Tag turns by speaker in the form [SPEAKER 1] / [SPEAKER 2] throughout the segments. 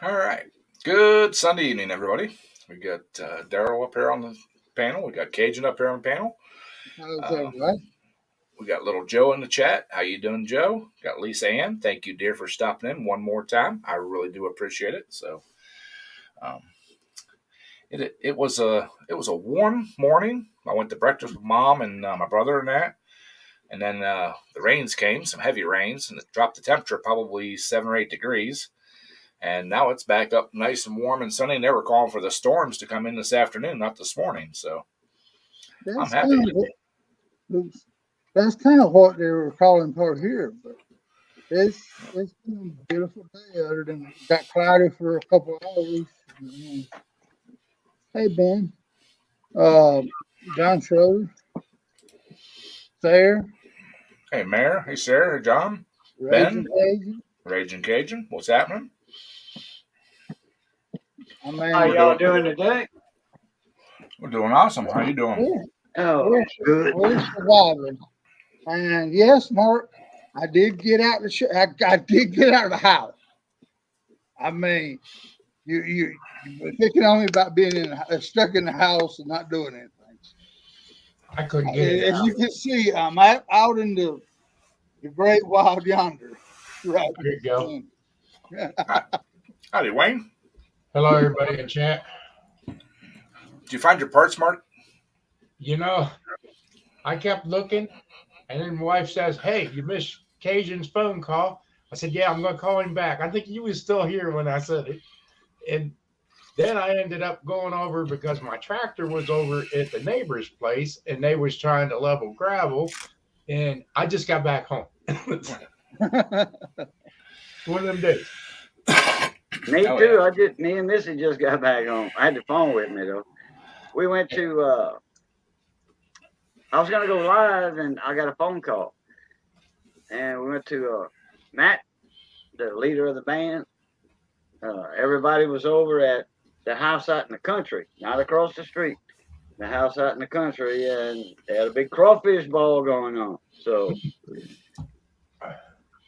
[SPEAKER 1] All right. Good Sunday evening, everybody. We got Daryl up here on the panel. We got Cajun up here on the panel.
[SPEAKER 2] How's
[SPEAKER 1] Uh,
[SPEAKER 2] everybody?
[SPEAKER 1] we got little Joe in the chat. How you doing, Joe? Got Lisa Ann. Thank you, dear, for stopping in one more time. I really do appreciate it. So, um, it was a warm morning. I went to breakfast with mom and my brother and that, and then the rains came, some heavy rains, and it dropped the temperature probably 7 or 8 degrees. And now it's back up nice and warm and sunny. And they were calling for the storms to come in this afternoon, not this morning. So I'm
[SPEAKER 2] That's
[SPEAKER 1] happy.
[SPEAKER 2] kind of that's kind of what they were calling for here, but it's been a beautiful day. Other than it got cloudy for a couple of hours. Hey Ben, uh, John Schroeder, Thayer,
[SPEAKER 1] Hey, Mayor. Hey, Sarah. Hey, John.
[SPEAKER 2] Raging
[SPEAKER 1] Ben.
[SPEAKER 2] Cajun.
[SPEAKER 1] Raging Cajun. What's happening?
[SPEAKER 2] I
[SPEAKER 3] How
[SPEAKER 2] mean,
[SPEAKER 3] y'all doing today?
[SPEAKER 1] We're doing awesome. How you doing?
[SPEAKER 2] we're
[SPEAKER 3] Oh,
[SPEAKER 2] we're,
[SPEAKER 3] good.
[SPEAKER 2] we're surviving. And yes, Mark, I did get out I did get out of the house. I mean, you were thinking only about being stuck in the house and not doing anything.
[SPEAKER 3] I couldn't get it
[SPEAKER 2] As
[SPEAKER 3] out.
[SPEAKER 2] you can see, I'm out in the great wild yonder. Right.
[SPEAKER 3] There you go.
[SPEAKER 1] Howdy, Wayne.
[SPEAKER 3] Hello, everybody in chat.
[SPEAKER 1] Did you find your parts, Mark?
[SPEAKER 3] You know, I kept looking, and then my wife says, "Hey, you missed Cajun's phone call." I said, "Yeah, I'm going to call him back." I think he was still here when I said it, and then I ended up going over because my tractor was over at the neighbor's place, and they was trying to level gravel, and I just got back home. One of them days.
[SPEAKER 4] Me
[SPEAKER 1] Oh,
[SPEAKER 4] too.
[SPEAKER 1] yeah.
[SPEAKER 4] Me and Missy just got back home. I had the phone with me though. We went to. I was gonna go live, and I got a phone call, and we went to Matt, the leader of the band. Everybody was over at the house out in the country, not across the street. The house out in the country, and they had a big crawfish ball going on. So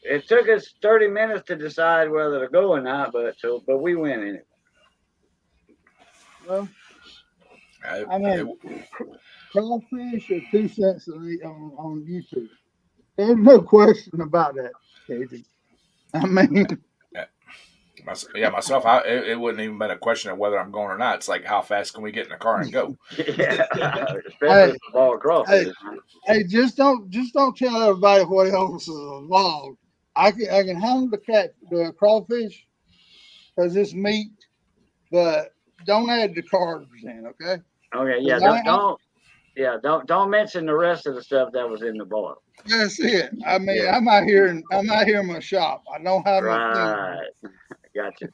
[SPEAKER 4] it took us 30 minutes to decide whether to go or not, but we went anyway.
[SPEAKER 2] Well,
[SPEAKER 1] I,
[SPEAKER 2] I mean, crawfish are 2 cents on YouTube. There's no question about that, Cajun. I mean,
[SPEAKER 1] myself. It wouldn't even been a question of whether I'm going or not. It's like, how fast can we get in the car and go?
[SPEAKER 4] Yeah, especially
[SPEAKER 2] hey,
[SPEAKER 4] the ball crawfish.
[SPEAKER 2] hey, just don't tell everybody what else is involved. I can handle the crawfish because it's meat, but don't add the carbs in, okay?
[SPEAKER 4] Okay, yeah,
[SPEAKER 2] 'Cause
[SPEAKER 4] don't mention the rest of the stuff that was in the boil.
[SPEAKER 2] that's it. I mean,
[SPEAKER 4] Yeah,
[SPEAKER 2] I'm out here in my shop. I don't have no thing.
[SPEAKER 4] right. Gotcha.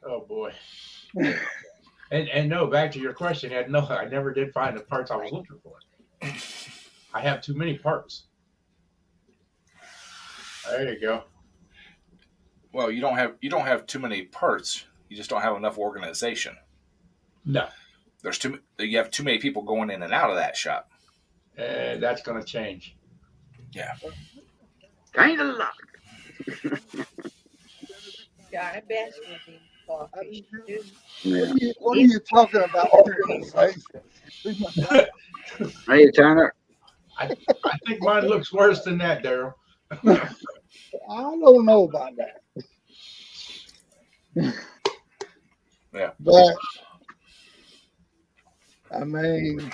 [SPEAKER 3] Oh boy. And no, back to your question, Ed. No, I never did find the parts I was looking for. I have too many parts. There you go.
[SPEAKER 1] Well, you don't have too many parts. You just don't have enough organization.
[SPEAKER 3] No,
[SPEAKER 1] You have too many people going in and out of that shop.
[SPEAKER 3] that's going to change.
[SPEAKER 1] Yeah.
[SPEAKER 4] Kind of luck.
[SPEAKER 5] Yeah, I bet with him crawfish too.
[SPEAKER 4] Yeah.
[SPEAKER 2] What are you talking about organization?
[SPEAKER 4] Hey, Turner.
[SPEAKER 3] I think mine looks worse than that, Daryl.
[SPEAKER 2] I don't know about that.
[SPEAKER 1] Yeah.
[SPEAKER 2] But I mean,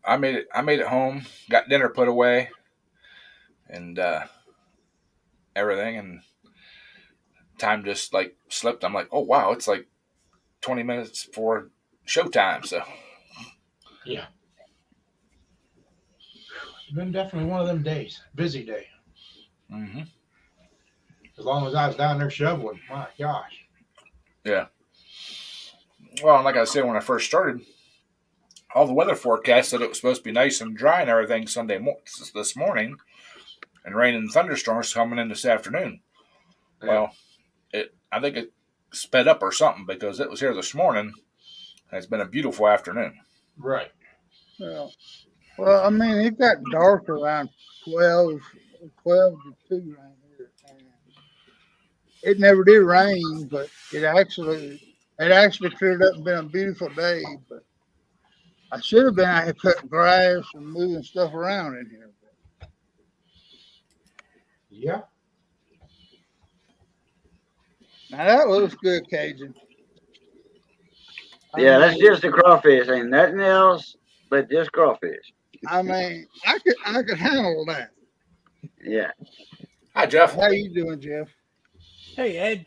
[SPEAKER 1] I made it. I made it home. Got dinner put away, and everything. And time just like slipped. I'm like, oh wow, it's like 20 minutes before showtime. So
[SPEAKER 3] Yeah. It's been definitely one of them days. Busy day.
[SPEAKER 1] mm-hmm.
[SPEAKER 3] As long as I was down there shoveling. My gosh.
[SPEAKER 1] Yeah. Well, like I said when I first started, all the weather forecasts said it was supposed to be nice and dry and everything this morning, and rain and thunderstorms coming in this afternoon.
[SPEAKER 3] Yeah.
[SPEAKER 1] Well, I think it sped up or something because it was here this morning, and it's been a beautiful afternoon.
[SPEAKER 3] Right.
[SPEAKER 2] well, I mean, it got dark around 12, 12 to 2 right here. And it never did rain, but it actually cleared up and been a beautiful day. But I should have been out here cutting grass and moving stuff around in here.
[SPEAKER 3] Yeah.
[SPEAKER 2] Now that looks good, Cajun.
[SPEAKER 4] Yeah, that's just the crawfish. Ain't nothing else but just crawfish.
[SPEAKER 2] I mean, I could handle that.
[SPEAKER 4] Yeah.
[SPEAKER 1] Hi, Jeff.
[SPEAKER 2] How you doing, Jeff?
[SPEAKER 6] Hey, Ed.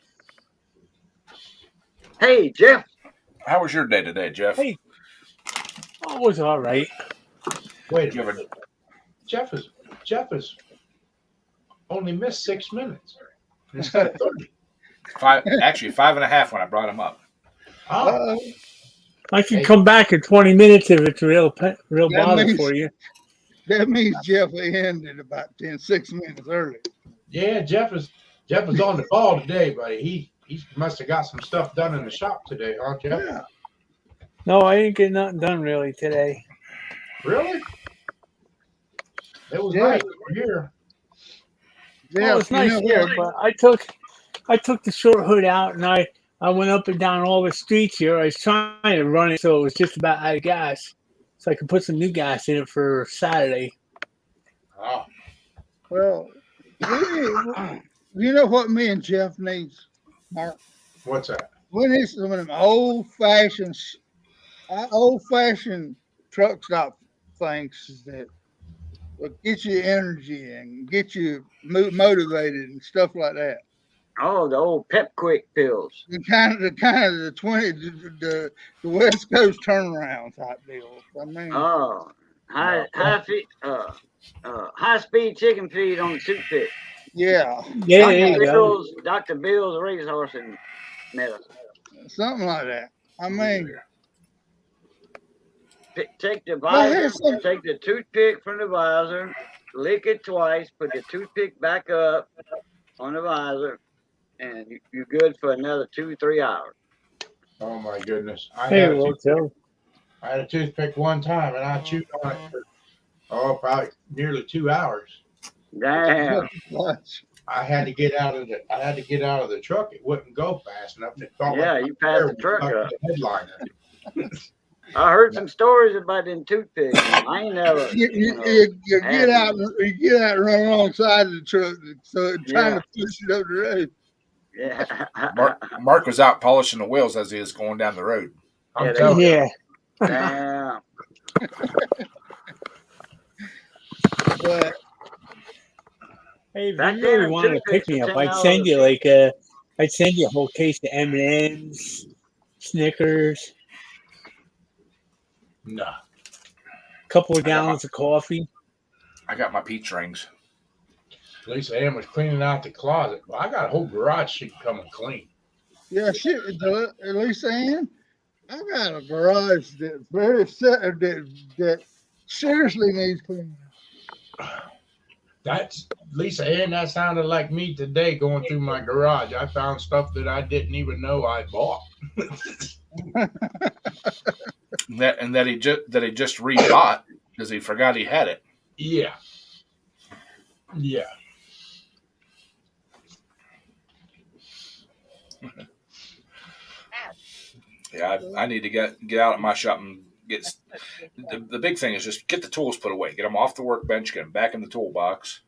[SPEAKER 4] Hey, Jeff.
[SPEAKER 1] How was your day today, Jeff?
[SPEAKER 6] Hey. Oh, it was all right.
[SPEAKER 3] Wait
[SPEAKER 1] Did you
[SPEAKER 3] a
[SPEAKER 1] ever?
[SPEAKER 3] minute. Jeff is only missed 6 minutes instead of 30.
[SPEAKER 1] Actually 5.5 when I brought him up.
[SPEAKER 3] Oh,
[SPEAKER 6] I can
[SPEAKER 3] Hey.
[SPEAKER 6] come back in 20 minutes if it's real
[SPEAKER 2] That
[SPEAKER 6] bother
[SPEAKER 2] means-
[SPEAKER 6] for you.
[SPEAKER 2] That means Jeff ended about 6 minutes early.
[SPEAKER 3] yeah, Jeff is on the ball today, buddy. He must have got some stuff done in the shop today, huh, Jeff?
[SPEAKER 2] Yeah.
[SPEAKER 6] No, I didn't get nothing done really today.
[SPEAKER 3] Really? It was
[SPEAKER 2] Yeah.
[SPEAKER 3] nice over here.
[SPEAKER 6] Well, it's
[SPEAKER 2] you
[SPEAKER 6] nice
[SPEAKER 2] know
[SPEAKER 6] here,
[SPEAKER 2] what?
[SPEAKER 6] but I took the short hood out and I went up and down all the streets here. I was trying to run it so it was just about out of gas, so I could put some new gas in it for Saturday.
[SPEAKER 3] Oh,
[SPEAKER 2] Well, you know what me and Jeff needs, Mark?
[SPEAKER 3] what's that?
[SPEAKER 2] We need some of them old-fashioned truck stop things that will get you energy and get you motivated and stuff like that.
[SPEAKER 4] Oh, the old Pep Quick pills.
[SPEAKER 2] The kind of the West Coast turnaround type deal. I mean,
[SPEAKER 4] Oh, high speed chicken feed on the toothpick.
[SPEAKER 2] yeah,
[SPEAKER 6] Yeah, there you go.
[SPEAKER 4] Dr. Bill's racehorse and medicine.
[SPEAKER 2] something like that. I mean,
[SPEAKER 4] Take the
[SPEAKER 2] Well,
[SPEAKER 4] visor,
[SPEAKER 2] here's some-
[SPEAKER 4] take the toothpick from the visor, lick it twice, put the toothpick back up on the visor, and you're good for another 2-3 hours.
[SPEAKER 3] Oh my goodness! I
[SPEAKER 6] Hey,
[SPEAKER 3] had a
[SPEAKER 6] well, Joe.
[SPEAKER 3] I had a toothpick one time, and I chewed on it for probably nearly 2 hours.
[SPEAKER 4] Damn.
[SPEAKER 2] much.
[SPEAKER 3] I had to get out of the truck. It wouldn't go fast enough. And it felt
[SPEAKER 4] Yeah,
[SPEAKER 3] like
[SPEAKER 4] you passed the truck
[SPEAKER 3] stuck
[SPEAKER 4] up.
[SPEAKER 3] to the headliner.
[SPEAKER 4] I heard some stories about them toothpicks. I ain't never.
[SPEAKER 2] You get out and run alongside of the truck, so trying
[SPEAKER 4] Yeah.
[SPEAKER 2] to push it up the road.
[SPEAKER 4] Yeah.
[SPEAKER 1] Mark was out polishing the wheels as he was going down the road.
[SPEAKER 3] I'm
[SPEAKER 4] Yeah,
[SPEAKER 3] telling you.
[SPEAKER 6] Yeah.
[SPEAKER 4] Damn.
[SPEAKER 2] But
[SPEAKER 6] Hey, if
[SPEAKER 4] Back
[SPEAKER 6] you
[SPEAKER 4] then,
[SPEAKER 6] really
[SPEAKER 4] them
[SPEAKER 6] wanted to pick
[SPEAKER 4] toothpicks
[SPEAKER 6] me
[SPEAKER 4] were
[SPEAKER 6] up, I'd
[SPEAKER 4] $10
[SPEAKER 6] send you
[SPEAKER 4] a
[SPEAKER 6] I'd send you a whole case of M&Ms, Snickers,
[SPEAKER 3] No.
[SPEAKER 6] a couple of gallons of coffee.
[SPEAKER 1] I got my peach rings.
[SPEAKER 3] Lisa Ann was cleaning out the closet. Well, I got a whole garage she can come and clean.
[SPEAKER 2] yeah, shit. At least saying, I got a garage that's very set that seriously needs cleaning.
[SPEAKER 3] That's Lisa Ann. That sounded like me today going through my garage. I found stuff that I didn't even know I bought.
[SPEAKER 1] That he just rebought because he forgot he had it.
[SPEAKER 3] Yeah. Yeah.
[SPEAKER 1] Yeah, I need to get out of my shop and get. The big thing is just get the tools put away, get them off the workbench, get them back in the toolbox.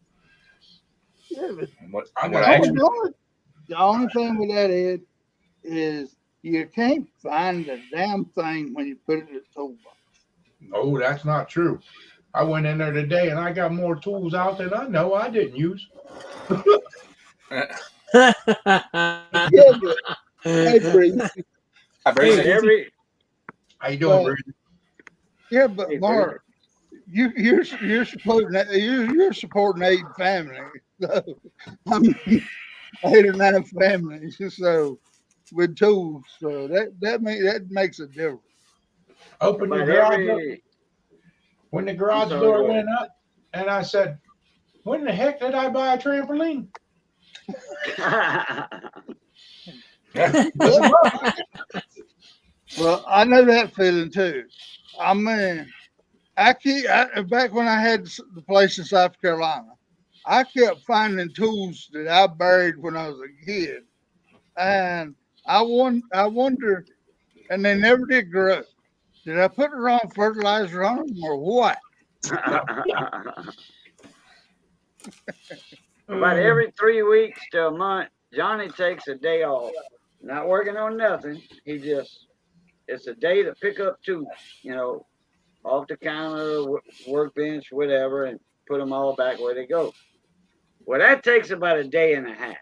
[SPEAKER 2] Yeah, but
[SPEAKER 1] And what
[SPEAKER 3] I
[SPEAKER 1] I
[SPEAKER 3] got
[SPEAKER 1] actually
[SPEAKER 2] the only thing with that is you can't find the damn thing when you put it in the toolbox.
[SPEAKER 3] No, that's not true. I went in there today and I got more tools out than I know I didn't use.
[SPEAKER 2] Yeah, but hey, Bree,
[SPEAKER 1] I
[SPEAKER 6] Hey,
[SPEAKER 1] basically
[SPEAKER 3] How you doing,
[SPEAKER 2] Well,
[SPEAKER 3] Brady?
[SPEAKER 2] yeah, but
[SPEAKER 4] Hey,
[SPEAKER 2] Mark, you're supporting 8 families. So, I mean, 8 or 9 families. So with tools, so that makes a difference.
[SPEAKER 3] Open the
[SPEAKER 4] About
[SPEAKER 3] garage up.
[SPEAKER 4] every.
[SPEAKER 3] When the garage
[SPEAKER 4] sorry,
[SPEAKER 3] door
[SPEAKER 4] go ahead.
[SPEAKER 3] went up, and I said, when the heck did I buy a trampoline?
[SPEAKER 2] Well, I know that feeling too. I mean, back when I had the place in South Carolina, I kept finding tools that I buried when I was a kid, and I wonder, and they never did grow. Did I put the wrong fertilizer on them or what?
[SPEAKER 4] About every 3 weeks to a month, Johnny takes a day off. Not working on nothing. He just, it's a day to pick up tools, off the counter, workbench, whatever, and put them all back where they go. Well, that takes about a day and a half.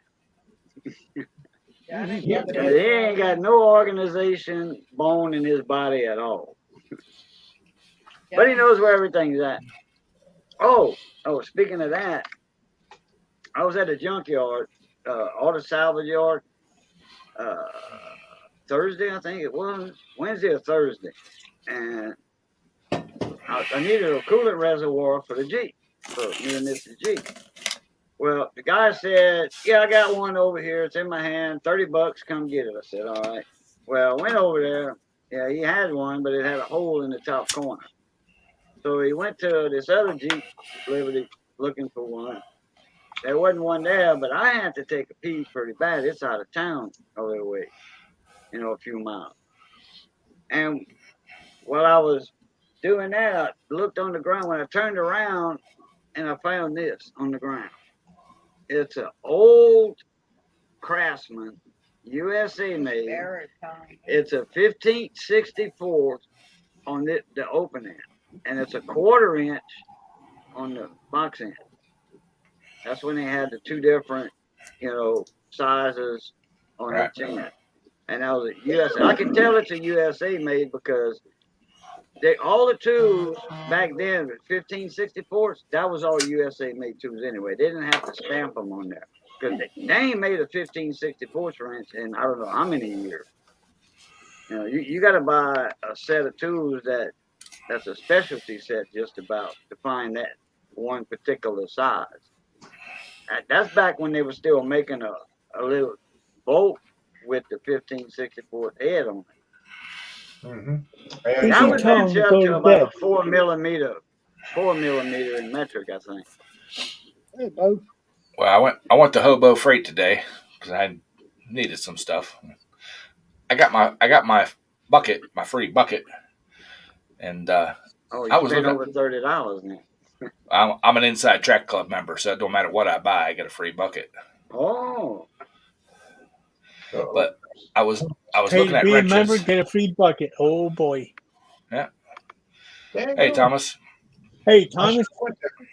[SPEAKER 5] Johnny
[SPEAKER 3] Yeah.
[SPEAKER 5] never
[SPEAKER 4] And he ain't got no organization bone in his body at all. But he knows where everything's at. Oh, speaking of that, I was at a junkyard, auto salvage yard, uh, Thursday, I think it was, Wednesday or Thursday. And I needed a coolant reservoir for the Jeep, for me and Mr. Jeep. Well, the guy said, yeah, I got one over here. It's in my hand. $30, come get it. I said, all right. Well, I went over there. Yeah, he had one, but it had a hole in the top corner. So he went to this other Jeep Liberty looking for one. There wasn't one there, but I had to take a pee pretty bad. It's out of town over the way, a few miles. And while I was doing that, I looked on the ground. When I turned around, and I found this on the ground. It's an old Craftsman, USA made.
[SPEAKER 5] Baritone.
[SPEAKER 4] It's a 1564 on the open end, and it's a 1/4 inch on the box end. That's when they had the two different, sizes on
[SPEAKER 1] Right.
[SPEAKER 4] each end. And that was a USA. I can tell it's a USA made because all the tools back then, 1564s, that was all USA made tools anyway. They didn't have to stamp them on there. Because they ain't made a 1564 wrench in I don't know how many years. You got to buy a set of tools that's a specialty set just about to find that one particular size. That's back when they were still making a little bolt with the 1564 head on it.
[SPEAKER 3] Mm-hmm.
[SPEAKER 4] That would
[SPEAKER 6] Tom
[SPEAKER 4] venture up
[SPEAKER 6] go
[SPEAKER 4] to
[SPEAKER 6] to
[SPEAKER 4] about
[SPEAKER 6] bed.
[SPEAKER 4] a 4 millimeter in metric, I think.
[SPEAKER 2] Hey, Bo.
[SPEAKER 1] Well, I went to Hobo Freight today because I needed some stuff. I got my bucket, my free bucket, and
[SPEAKER 4] Oh,
[SPEAKER 1] I
[SPEAKER 4] you
[SPEAKER 1] was
[SPEAKER 4] spent
[SPEAKER 1] looking.
[SPEAKER 4] over $30 now.
[SPEAKER 1] I'm an Inside Track Club member, so it don't matter what I buy, I get a free bucket.
[SPEAKER 4] Oh,
[SPEAKER 1] But I was
[SPEAKER 6] Pay
[SPEAKER 1] looking
[SPEAKER 6] to
[SPEAKER 1] at
[SPEAKER 6] be a member,
[SPEAKER 1] wrenches.
[SPEAKER 6] get a free bucket. Oh boy.
[SPEAKER 1] Yeah.
[SPEAKER 3] there you
[SPEAKER 1] Hey,
[SPEAKER 3] go.
[SPEAKER 1] Thomas.
[SPEAKER 6] Hey,
[SPEAKER 3] I should
[SPEAKER 6] Thomas.
[SPEAKER 3] have went there.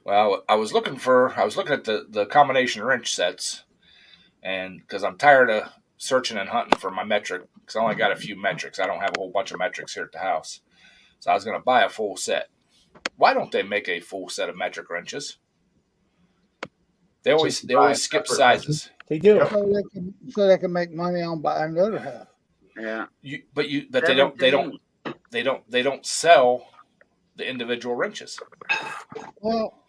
[SPEAKER 1] Well, I was looking at the combination wrench sets, and because I'm tired of searching and hunting for my metric, because I only got a few metrics. I don't have a whole bunch of metrics here at the house, so I was going to buy a full set. Why don't they make a full set of metric wrenches? They always skip sizes.
[SPEAKER 6] They do.
[SPEAKER 3] Yep.
[SPEAKER 2] So they can make money on buying the other half.
[SPEAKER 4] yeah.
[SPEAKER 1] But they don't sell the individual wrenches.
[SPEAKER 2] Well,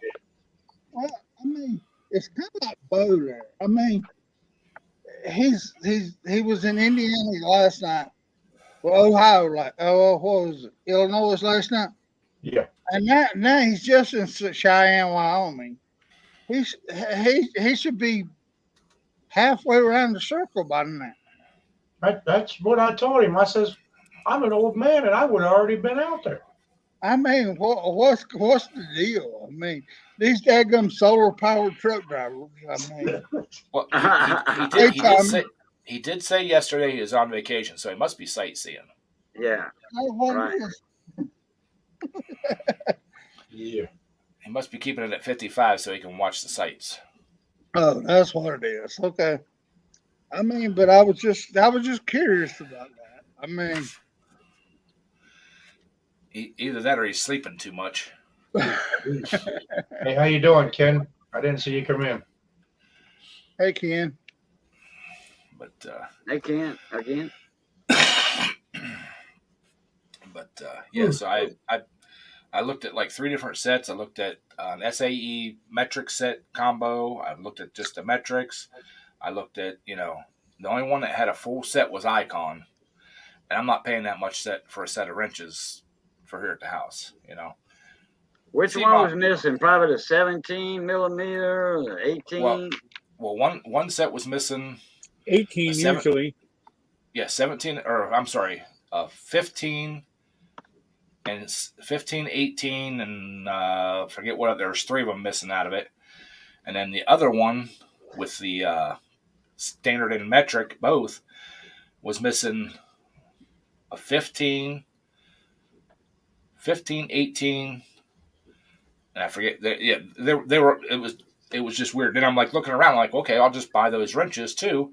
[SPEAKER 2] I mean, it's kind of like Bo there. I mean, he was in Indiana last night. Well, Ohio, what was it? Illinois last night,
[SPEAKER 3] Yeah.
[SPEAKER 2] and now he's just in Cheyenne, Wyoming. He should be halfway around the circle by now.
[SPEAKER 3] That's what I told him. I says, I'm an old man and I would have already been out there.
[SPEAKER 2] I mean, what's the deal? I mean, these daggum solar powered truck drivers. I mean,
[SPEAKER 1] Well,
[SPEAKER 2] Hey,
[SPEAKER 1] he did say yesterday he was on vacation, so he must be sightseeing.
[SPEAKER 4] Yeah.
[SPEAKER 2] that's what
[SPEAKER 4] Right.
[SPEAKER 2] it is.
[SPEAKER 3] Yeah.
[SPEAKER 1] He must be keeping it at 55 so he can watch the sights.
[SPEAKER 2] Oh, that's what it is. Okay. I mean, but I was just curious about that. I mean,
[SPEAKER 1] Either that or he's sleeping too much.
[SPEAKER 3] Hey, how you doing, Ken? I didn't see you come in.
[SPEAKER 2] hey Ken.
[SPEAKER 1] But
[SPEAKER 4] They can't again.
[SPEAKER 1] yeah, so I looked at like 3 different sets. I looked at an SAE metric set combo. I looked at just the metrics. I looked at, the only one that had a full set was Icon. And I'm not paying that much for a set of wrenches for here at the house,
[SPEAKER 4] Which
[SPEAKER 1] See,
[SPEAKER 4] one
[SPEAKER 1] Mom,
[SPEAKER 4] was missing? Probably the 17 millimeter, the 18.
[SPEAKER 1] well, one set was missing a
[SPEAKER 6] 18
[SPEAKER 1] seven,
[SPEAKER 6] usually.
[SPEAKER 1] yeah, 17, or I'm sorry, 15 and 15, 18, and forget what. There's three of them missing out of it, and then the other one with the standard and metric both was missing a 15, 15, 18, and I forget. Yeah, they were. It was just weird. Then I'm like looking around, like, okay, I'll just buy those wrenches too.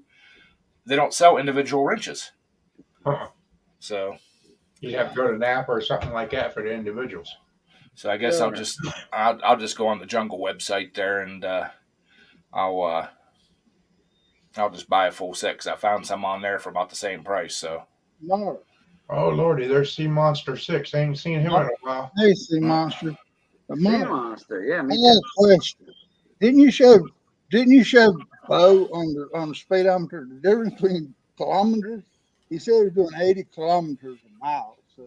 [SPEAKER 1] They don't sell individual wrenches,
[SPEAKER 3] Huh.
[SPEAKER 1] so
[SPEAKER 3] You'd have to go to Napa or something like that for the individuals.
[SPEAKER 1] I guess
[SPEAKER 2] Yeah.
[SPEAKER 1] I'll just go on the Jungle website there and I'll uh, I'll just buy a full set because I found some on there for about the same price. So
[SPEAKER 2] No,
[SPEAKER 3] Oh Lordy, there's Sea Monster 6. I ain't seen him in a while.
[SPEAKER 2] hey, sea
[SPEAKER 1] uh,
[SPEAKER 2] monster. But
[SPEAKER 4] Sea
[SPEAKER 2] Mark,
[SPEAKER 4] monster. Yeah,
[SPEAKER 2] I
[SPEAKER 4] me
[SPEAKER 2] got
[SPEAKER 4] too.
[SPEAKER 2] a question. Didn't you show? Didn't you show Bo on the speedometer the difference between kilometers? He said he was doing 80 kilometers a mile. So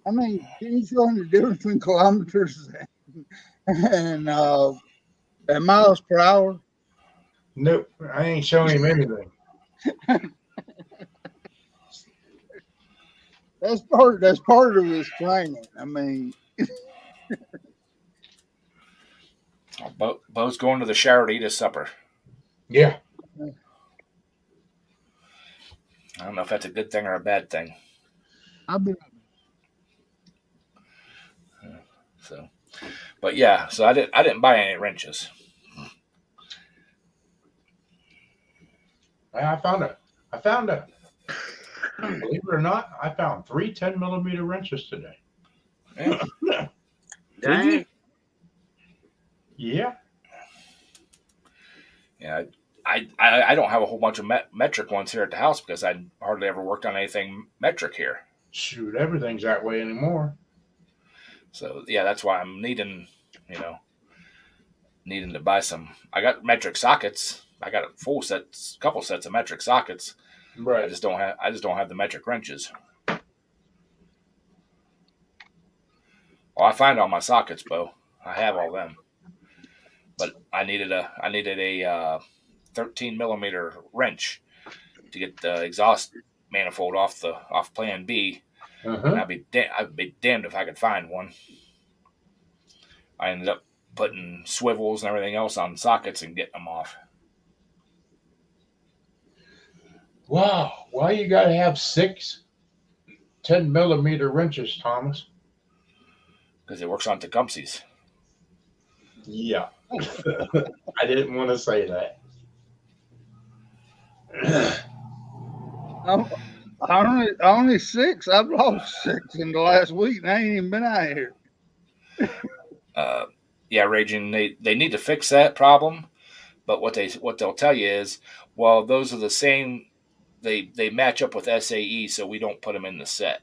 [SPEAKER 2] I mean, didn't you show him the difference between kilometers and miles per hour?
[SPEAKER 3] Nope, I ain't showing him anything.
[SPEAKER 2] That's part of his training. I mean,
[SPEAKER 1] Bo's going to the shower to eat his supper.
[SPEAKER 3] Yeah,
[SPEAKER 1] I don't know if that's a good thing or a bad thing.
[SPEAKER 2] I've been
[SPEAKER 1] So, but yeah, so I didn't buy any wrenches.
[SPEAKER 3] I found a. Believe it or not, I found three 10 millimeter wrenches today.
[SPEAKER 1] Yeah.
[SPEAKER 6] Did you?
[SPEAKER 4] Dang.
[SPEAKER 3] Yeah,
[SPEAKER 1] Yeah, I don't have a whole bunch of metric ones here at the house because I hardly ever worked on anything metric here.
[SPEAKER 3] shoot, everything's that way anymore.
[SPEAKER 1] So yeah, that's why I'm you know, needing to buy some. I got metric sockets. I got a couple sets of metric sockets. I
[SPEAKER 3] Right.
[SPEAKER 1] just don't have the metric wrenches. Well, I find all my sockets, Bo. I have all them, but I needed a 13 millimeter wrench to get the exhaust manifold off Plan B, and
[SPEAKER 3] Uh-huh.
[SPEAKER 1] I'd be damned if I could find one. I ended up putting swivels and everything else on sockets and getting them off
[SPEAKER 3] Wow. Why you gotta have 10 millimeter wrenches, Thomas?
[SPEAKER 1] because it works on Tecumseh's.
[SPEAKER 3] Yeah. I didn't want to say that.
[SPEAKER 2] only six. I've lost six in the last week, and I ain't even been out here.
[SPEAKER 1] Yeah, Raging. They need to fix that problem, but what they'll tell you is, well, those are the same. They match up with SAE, so we don't put them in the set.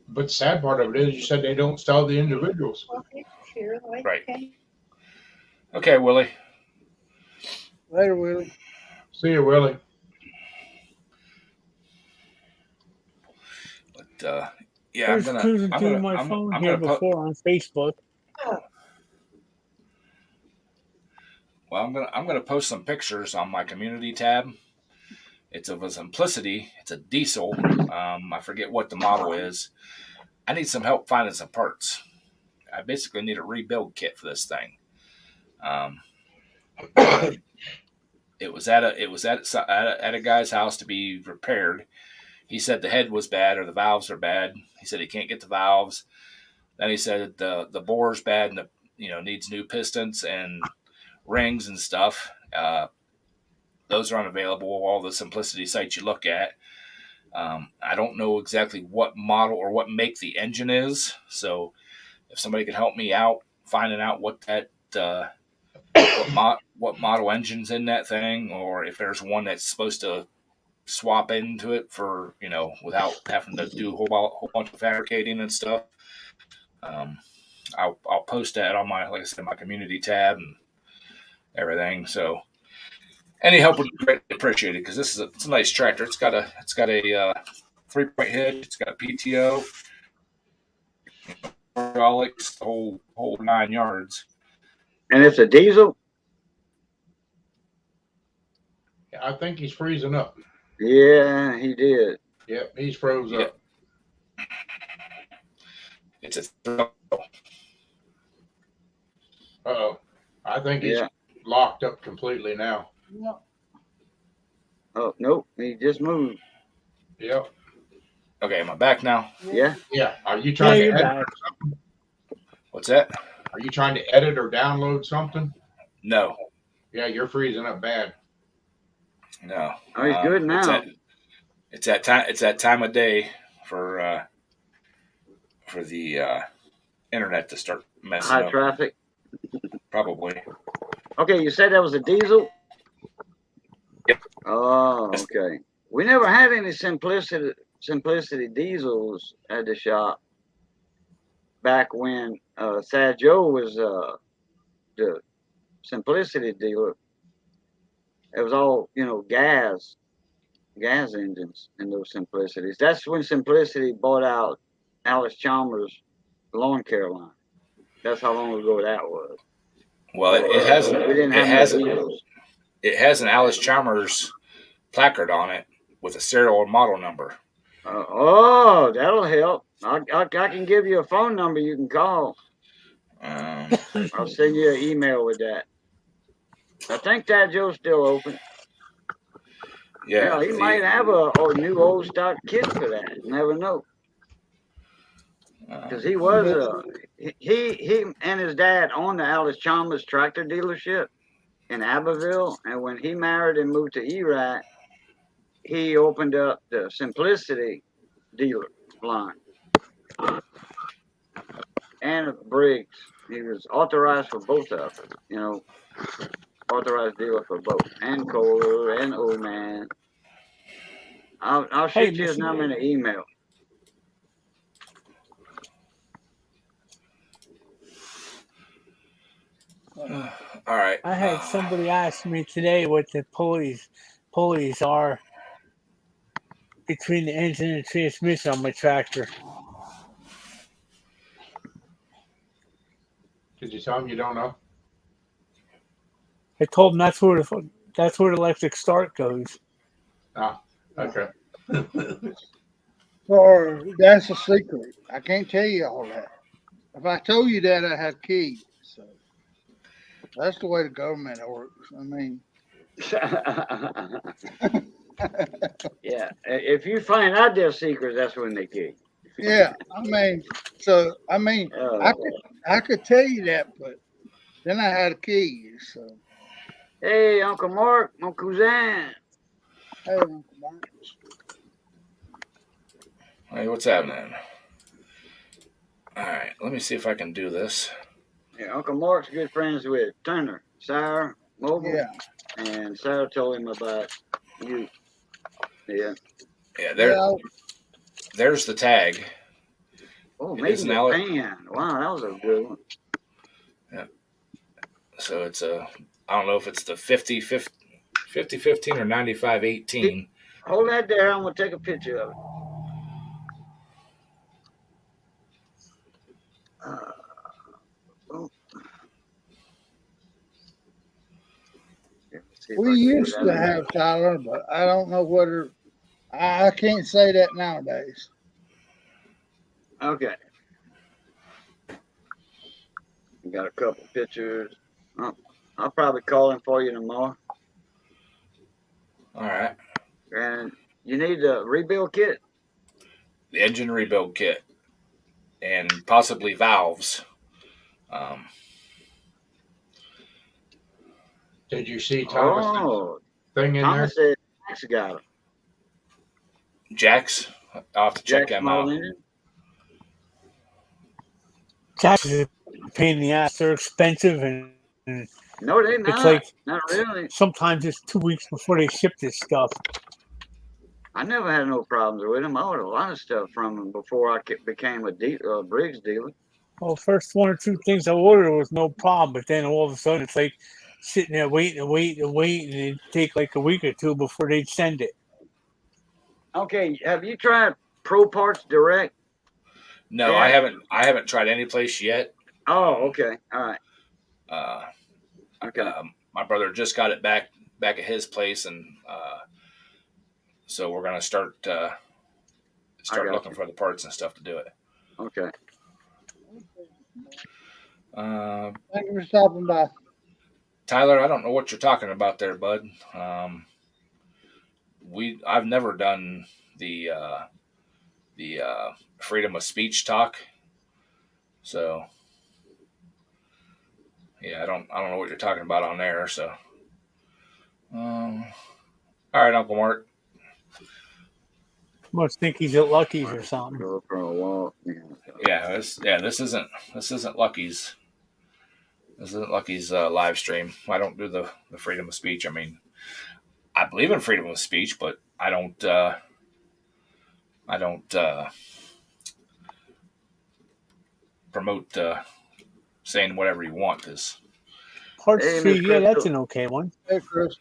[SPEAKER 3] But the sad part of it is you said they don't sell the individuals.
[SPEAKER 5] Okay, sure, like
[SPEAKER 1] Right.
[SPEAKER 5] okay.
[SPEAKER 1] Okay, Willie.
[SPEAKER 2] Later, Willie.
[SPEAKER 3] See you, Willie.
[SPEAKER 1] But yeah,
[SPEAKER 6] I was cruising through my phone here before on Facebook.
[SPEAKER 1] Well, I'm gonna post some pictures on my community tab. It's of a Simplicity. It's a diesel. I forget what the model is. I need some help finding some parts. I basically need a rebuild kit for this thing. It was at a guy's house to be repaired. He said the head was bad or the valves are bad. He said he can't get the valves. Then he said the bore's bad and needs new pistons and rings and stuff. Those are unavailable. All the Simplicity sites you look at. I don't know exactly what model or what make the engine is. So if somebody could help me out finding out what that what model engine's in that thing, or if there's one that's supposed to swap into it for without having to do a whole bunch of fabricating and stuff. I'll post that on my, like I said, my community tab and everything. So Any help would be greatly appreciated because it's a nice tractor. It's got a 3-point hitch. It's got PTO, hydraulics, the whole 9 yards.
[SPEAKER 4] And it's a diesel.
[SPEAKER 3] I think he's freezing up.
[SPEAKER 4] Yeah, he did.
[SPEAKER 3] Yep, he's froze
[SPEAKER 1] Yep.
[SPEAKER 3] up.
[SPEAKER 1] It's a
[SPEAKER 3] Uh-oh. I think he's
[SPEAKER 4] Yeah.
[SPEAKER 3] locked up completely now.
[SPEAKER 4] Oh nope, he just moved.
[SPEAKER 3] Yep.
[SPEAKER 1] okay. Am I back now?
[SPEAKER 4] Yeah.
[SPEAKER 3] Yeah. Are you
[SPEAKER 6] Yeah,
[SPEAKER 3] trying to
[SPEAKER 6] you're
[SPEAKER 3] edit?
[SPEAKER 6] back.
[SPEAKER 1] What's that?
[SPEAKER 3] Are you trying to edit or download something?
[SPEAKER 1] No,
[SPEAKER 3] Yeah, you're freezing up bad.
[SPEAKER 1] no.
[SPEAKER 4] Oh, he's good now.
[SPEAKER 1] It's that time of day for the internet to start messing
[SPEAKER 4] High
[SPEAKER 1] up.
[SPEAKER 4] traffic.
[SPEAKER 1] Probably.
[SPEAKER 4] Okay, you said that was a diesel?
[SPEAKER 1] Yep.
[SPEAKER 4] Oh, okay. We never had any simplicity diesels at the shop back when Sad Joe was the simplicity dealer. It was all, gas engines in those simplicities. That's when Simplicity bought out Alice Chalmers' lawn care line. That's how long ago that was.
[SPEAKER 1] Well, it has
[SPEAKER 4] We didn't have no diesels.
[SPEAKER 1] it has an Alice Chalmers placard on it with a serial model number.
[SPEAKER 4] Oh, that'll help. I can give you a phone number you can call. I'll send you an email with that. I think that Joe's still open.
[SPEAKER 1] Yeah,
[SPEAKER 4] He might have a new old stock kit for that. Never know. Because he was he and his dad owned the Alice Chalmers tractor dealership in Abbeville, and when he married and moved to Iraq, he opened up the Simplicity dealer line and Briggs. He was authorized for both of them. Authorized dealer for both, and Kohler and Old Man. I'll shoot you his number in an email.
[SPEAKER 1] all right.
[SPEAKER 6] I had somebody ask me today what the pulleys are between the engine and transmission on my tractor.
[SPEAKER 3] Did you tell him you don't know?
[SPEAKER 6] I told him that's where the electric start goes.
[SPEAKER 3] Ah, okay.
[SPEAKER 2] Or that's a secret. I can't tell you all that. If I told you that, I had keys. So that's the way the government works. I mean,
[SPEAKER 4] Yeah, if you find out their secrets, that's when they kill you.
[SPEAKER 2] yeah. I could tell you that, but then I had keys. So
[SPEAKER 4] Hey, Uncle Mark, mon cousin.
[SPEAKER 2] hey, Uncle Mark.
[SPEAKER 1] Hey, what's happening? All right, let me see if I can do this.
[SPEAKER 4] Yeah, Uncle Mark's good friends with Turner, Sarah, Mobile,
[SPEAKER 2] Yeah.
[SPEAKER 4] and Sarah told him about you. Yeah.
[SPEAKER 1] Yeah,
[SPEAKER 2] Yeah.
[SPEAKER 1] there's the tag.
[SPEAKER 4] Oh,
[SPEAKER 1] It
[SPEAKER 4] maybe
[SPEAKER 1] is
[SPEAKER 4] the
[SPEAKER 1] an
[SPEAKER 4] pan. Wow, that was a good one.
[SPEAKER 1] So it's I don't know if it's the 50-15 or 95-18.
[SPEAKER 4] Hold that there. I'm gonna take a picture of it. Oh. See if I
[SPEAKER 2] We
[SPEAKER 4] can get
[SPEAKER 2] used
[SPEAKER 4] that
[SPEAKER 2] to
[SPEAKER 4] in
[SPEAKER 2] have Tyler, but I don't know whether I can't say that nowadays.
[SPEAKER 4] there. Okay. Got a couple pictures. Oh, I'll probably call him for you tomorrow.
[SPEAKER 1] All right,
[SPEAKER 4] And you need a rebuild kit.
[SPEAKER 1] the engine rebuild kit and possibly valves.
[SPEAKER 3] Did you see Thomas' thing in
[SPEAKER 4] Thomas said Jack's got him.
[SPEAKER 1] Jacks. I'll have to check
[SPEAKER 4] Jack's
[SPEAKER 1] them
[SPEAKER 4] small
[SPEAKER 1] out.
[SPEAKER 4] engine.
[SPEAKER 6] Taxes are a pain in the ass. They're expensive, and
[SPEAKER 4] No, they're
[SPEAKER 6] it's
[SPEAKER 4] not.
[SPEAKER 6] like
[SPEAKER 4] Not really.
[SPEAKER 6] sometimes it's 2 weeks before they ship this stuff.
[SPEAKER 4] I never had no problems with him. I ordered a lot of stuff from him before I became a Briggs dealer.
[SPEAKER 6] Well, first 1 or 2 things I ordered was no problem, but then all of a sudden it's like sitting there waiting and waiting and waiting, and it'd take like a week or two before they'd send it.
[SPEAKER 4] Okay, have you tried Pro Parts Direct?
[SPEAKER 1] No,
[SPEAKER 4] Yeah.
[SPEAKER 1] I haven't tried any place yet.
[SPEAKER 4] Oh, okay. All right.
[SPEAKER 1] Uh,
[SPEAKER 4] Okay.
[SPEAKER 1] my brother just got it back at his place, and so we're gonna start looking
[SPEAKER 4] you.
[SPEAKER 1] for the parts and stuff to do it.
[SPEAKER 4] Okay.
[SPEAKER 2] Thank you for stopping by.
[SPEAKER 1] Tyler, I don't know what you're talking about there, bud. I've never done the freedom of speech talk, so yeah, I don't know what you're talking about on there. So, all right, Uncle Mark.
[SPEAKER 6] Must think he's at Lucky's or something.
[SPEAKER 4] Go for a walk.
[SPEAKER 1] Yeah, this isn't Lucky's. This isn't Lucky's live stream. I don't do the freedom of speech. I mean, I believe in freedom of speech, but I don't promote saying whatever you want. Because
[SPEAKER 6] Parts
[SPEAKER 4] Hey,
[SPEAKER 6] Tree,
[SPEAKER 4] Miss
[SPEAKER 6] yeah, that's
[SPEAKER 4] Crystal.
[SPEAKER 6] an okay one.
[SPEAKER 2] Hey, Chris.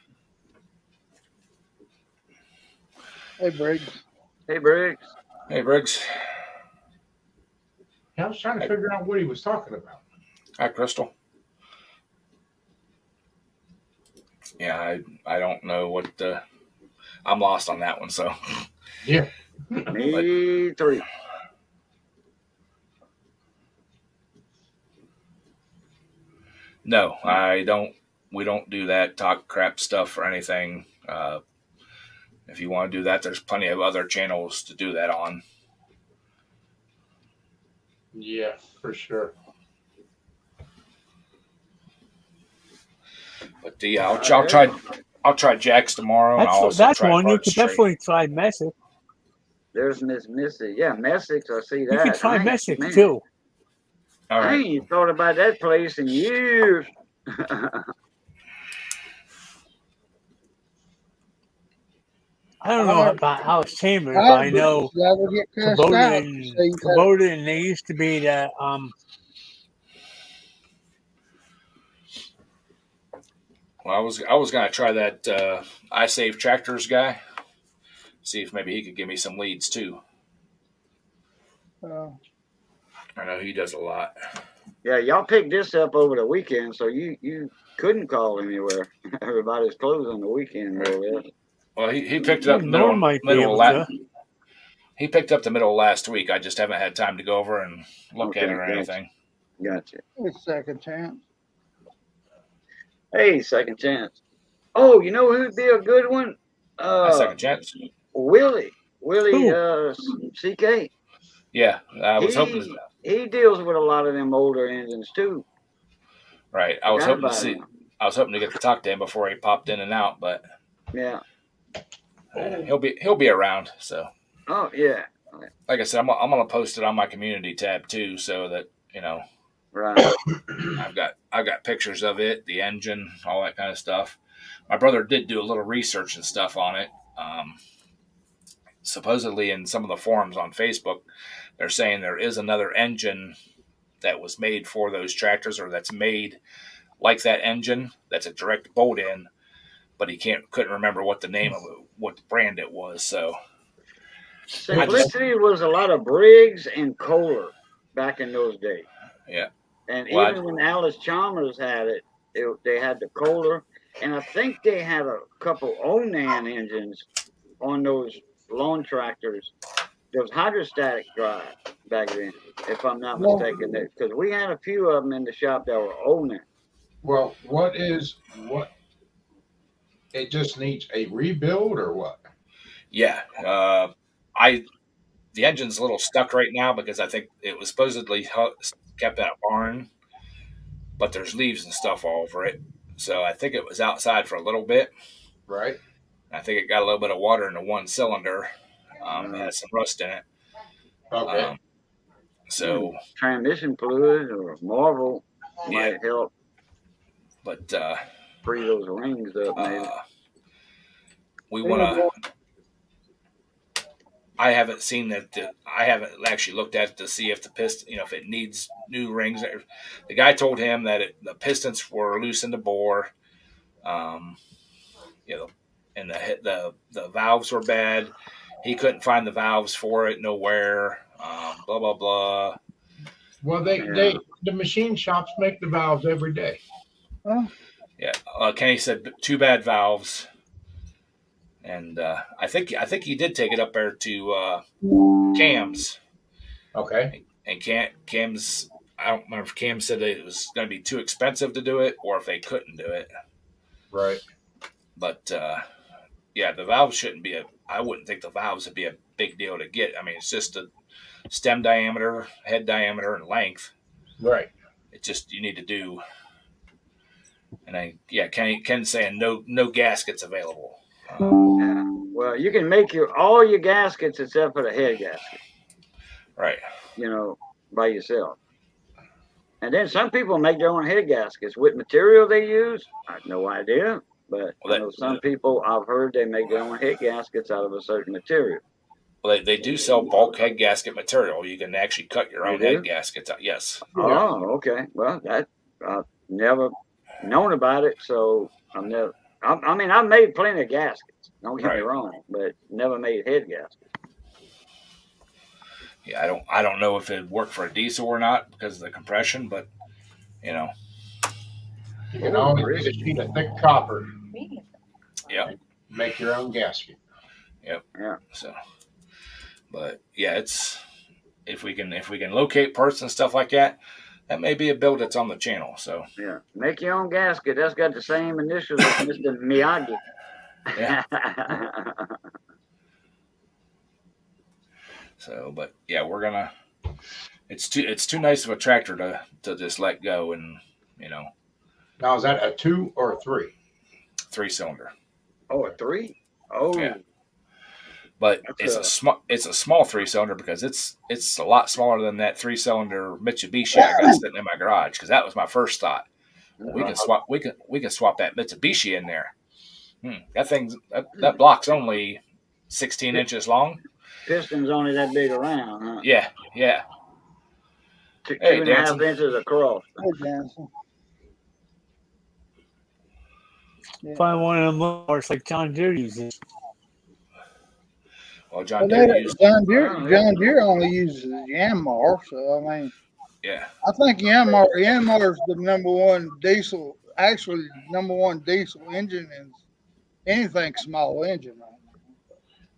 [SPEAKER 2] Hey, Briggs.
[SPEAKER 4] Hey, Briggs.
[SPEAKER 1] hey, Briggs.
[SPEAKER 3] I was trying to figure out what he was talking about.
[SPEAKER 1] Hi, Crystal. Yeah, I don't know what I'm lost on that one. So
[SPEAKER 3] Yeah.
[SPEAKER 4] Me three.
[SPEAKER 1] no, I don't. We don't do that talk crap stuff or anything. If you want to do that, there's plenty of other channels to do that on.
[SPEAKER 3] Yeah, for sure.
[SPEAKER 1] But yeah, I'll try Jack's tomorrow. And I'll also
[SPEAKER 6] That's
[SPEAKER 1] try
[SPEAKER 6] one you
[SPEAKER 1] Parts
[SPEAKER 6] could
[SPEAKER 1] Tree.
[SPEAKER 6] definitely try Messick.
[SPEAKER 4] There's Miss Missy. Yeah, Messick. I see that.
[SPEAKER 6] You could try
[SPEAKER 4] I ain't-
[SPEAKER 6] Messick
[SPEAKER 4] man,
[SPEAKER 6] too.
[SPEAKER 1] All
[SPEAKER 4] I
[SPEAKER 1] right.
[SPEAKER 4] ain't even thought about that place in years.
[SPEAKER 6] I don't know
[SPEAKER 2] Alright.
[SPEAKER 6] about Alice Chambers,
[SPEAKER 2] All
[SPEAKER 6] but
[SPEAKER 2] right,
[SPEAKER 6] I
[SPEAKER 2] but
[SPEAKER 6] know
[SPEAKER 2] you ever get cussed
[SPEAKER 6] Kubota
[SPEAKER 2] out,
[SPEAKER 6] and
[SPEAKER 2] so you gotta-
[SPEAKER 6] Kubota, and they used to be that
[SPEAKER 1] Well, I was gonna try that I Save Tractors guy. See if maybe he could give me some leads too. I know he does a lot.
[SPEAKER 4] Yeah, y'all picked this up over the weekend, so you couldn't call anywhere. Everybody's closed on the weekend, more or less.
[SPEAKER 1] Well, he picked it up
[SPEAKER 6] Norm might be
[SPEAKER 1] middle
[SPEAKER 6] able
[SPEAKER 1] of
[SPEAKER 6] to.
[SPEAKER 1] he picked up the middle of last week. I just haven't had time to go over and look at
[SPEAKER 4] Okay,
[SPEAKER 1] it or
[SPEAKER 4] gotcha.
[SPEAKER 1] anything.
[SPEAKER 4] Gotcha.
[SPEAKER 2] It's second chance.
[SPEAKER 4] Hey, second chance. Oh, you know who'd be a good one?
[SPEAKER 1] A second chance.
[SPEAKER 4] Willie. Willie
[SPEAKER 6] Who?
[SPEAKER 4] CK.
[SPEAKER 1] Yeah, I was hoping.
[SPEAKER 4] He deals with a lot of them older engines too.
[SPEAKER 1] Right, I was
[SPEAKER 4] Forgot
[SPEAKER 1] hoping to
[SPEAKER 4] about
[SPEAKER 1] see.
[SPEAKER 4] him.
[SPEAKER 1] I was hoping to get to talk to him before he popped in and out, but
[SPEAKER 4] Yeah.
[SPEAKER 1] he'll be around. So,
[SPEAKER 4] Oh yeah.
[SPEAKER 1] like I said, I'm gonna post it on my community tab too, so that you know
[SPEAKER 4] Right.
[SPEAKER 1] I've got pictures of it, the engine, all that kind of stuff. My brother did do a little research and stuff on it. Supposedly, in some of the forums on Facebook, they're saying there is another engine that was made for those tractors, or that's made like that engine. That's a direct bolt in, but he couldn't remember what the name of it, what brand it was. So
[SPEAKER 4] Simplicity was a lot of Briggs and Kohler back in those days.
[SPEAKER 1] yeah,
[SPEAKER 4] And
[SPEAKER 1] well,
[SPEAKER 4] even when Alice Chalmers had it, they had the Kohler, and I think they had a couple Onan engines on those lawn tractors, those hydrostatic drive back then, if I'm not mistaken. Because we had a few of them in the shop that were Onan.
[SPEAKER 3] Well, what? It just needs a rebuild or what?
[SPEAKER 1] yeah. The engine's a little stuck right now because I think it was supposedly kept in a barn, but there's leaves and stuff all over it. So I think it was outside for a little bit.
[SPEAKER 3] Right.
[SPEAKER 1] I think it got a little bit of water in the one cylinder. It has some rust in it.
[SPEAKER 3] Okay.
[SPEAKER 1] So
[SPEAKER 4] Transmission fluid or Marvel
[SPEAKER 1] Yeah.
[SPEAKER 4] might help
[SPEAKER 1] but
[SPEAKER 4] free those rings up, maybe.
[SPEAKER 1] we want to. I haven't seen that. I haven't actually looked at it to see if the piston, if it needs new rings. The guy told him that the pistons were loose in the bore, Um, you know, and the valves were bad. He couldn't find the valves for it nowhere. Blah blah blah.
[SPEAKER 3] Well,
[SPEAKER 4] Yeah.
[SPEAKER 3] the machine shops make the valves every day.
[SPEAKER 2] Well,
[SPEAKER 1] Yeah, Kenny said two bad valves, and I think he did take it up there to Cam's,
[SPEAKER 3] Okay.
[SPEAKER 1] and Cam's. I don't remember if Cam said that it was going to be too expensive to do it, or if they couldn't do it.
[SPEAKER 3] Right.
[SPEAKER 1] But yeah, the valves shouldn't be a. I wouldn't think the valves would be a big deal to get. I mean, it's just a stem diameter, head diameter, and length.
[SPEAKER 3] Right.
[SPEAKER 1] It's just you need to do. And Ken's saying no gaskets available.
[SPEAKER 4] Yeah. Well, you can make all your gaskets except for the head gasket,
[SPEAKER 1] Right.
[SPEAKER 4] by yourself. And then some people make their own head gaskets. What material they use, I have no idea. But
[SPEAKER 1] Well,
[SPEAKER 4] I know some people, I've heard they make their own head gaskets out of a certain material.
[SPEAKER 1] Well, they do sell bulk head gasket material. You can actually cut your
[SPEAKER 4] They
[SPEAKER 1] own
[SPEAKER 4] do?
[SPEAKER 1] head gaskets out. Yes.
[SPEAKER 3] Yeah.
[SPEAKER 4] Oh, okay. Well, I've never known about it, so I've never. I mean, I've made plenty of gaskets. Don't get me
[SPEAKER 1] Right.
[SPEAKER 4] wrong, but never made head gaskets.
[SPEAKER 1] Yeah, I don't know if it worked for a diesel or not because of the compression, but you know,
[SPEAKER 3] You can always get a sheet of thick copper.
[SPEAKER 1] Yep.
[SPEAKER 3] And make your own gasket.
[SPEAKER 1] Yep.
[SPEAKER 4] Yeah.
[SPEAKER 1] So, but yeah, it's if we can locate parts and stuff like that, that may be a build that's on the channel. So
[SPEAKER 4] Yeah. Make your own gasket. That's got the same initials as Mr. Miyagi.
[SPEAKER 1] yeah. So, but yeah, we're gonna. It's too nice of a tractor to just let go, and
[SPEAKER 3] Now, is that a 2 or a 3?
[SPEAKER 1] 3-cylinder.
[SPEAKER 4] Oh, a 3? Oh.
[SPEAKER 1] Yeah. But
[SPEAKER 4] That's
[SPEAKER 1] it's a small 3-cylinder because it's a lot smaller than that 3-cylinder Mitsubishi I got sitting in my garage, because that was my first thought. We can swap that Mitsubishi in there. That thing that block's only 16 inches long.
[SPEAKER 4] Piston's only that big around, huh?
[SPEAKER 1] Yeah.
[SPEAKER 4] Two
[SPEAKER 1] Hey,
[SPEAKER 4] and a half
[SPEAKER 1] Danson.
[SPEAKER 4] inches across.
[SPEAKER 2] hey, Jansen. Yeah.
[SPEAKER 6] Find one of them mowers like John Deere uses.
[SPEAKER 1] Well, John Deere used.
[SPEAKER 2] John Deere only uses Yanmar, so I mean,
[SPEAKER 1] Yeah.
[SPEAKER 2] I think Yanmar is the number one diesel, actually number one diesel engine in anything small engine.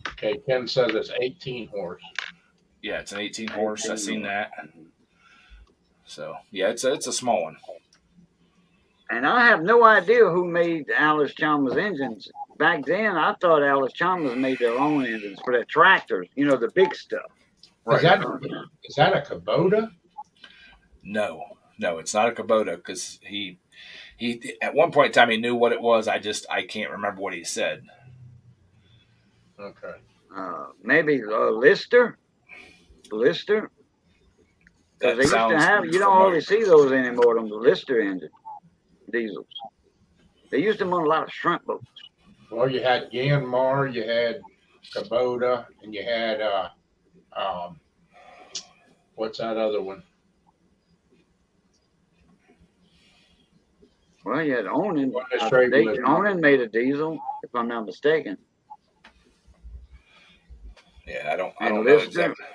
[SPEAKER 3] Okay, Ken says it's 18 horse.
[SPEAKER 1] Yeah, it's an 18 horse. I've seen that. So yeah, it's a small one.
[SPEAKER 4] And I have no idea who made Alice Chalmers engines. Back then, I thought Alice Chalmers made their own engines for their tractors, the big stuff.
[SPEAKER 3] Is that a Kubota?
[SPEAKER 1] No, it's not a Kubota, because he at one point in time he knew what it was. I can't remember what he said.
[SPEAKER 3] Okay.
[SPEAKER 4] Maybe Lister? Because they used to have, you don't hardly see those anymore, them Lister engine diesels. They used them on a lot of shrimp boats.
[SPEAKER 3] Well, you had Yanmar, you had Kubota, and you had what's that other one?
[SPEAKER 4] Well, you had Onan.
[SPEAKER 3] What is Traeger with?
[SPEAKER 4] Onan made a diesel, if I'm not mistaken.
[SPEAKER 1] Yeah, I don't
[SPEAKER 4] And
[SPEAKER 1] know
[SPEAKER 4] Lister.
[SPEAKER 1] exactly.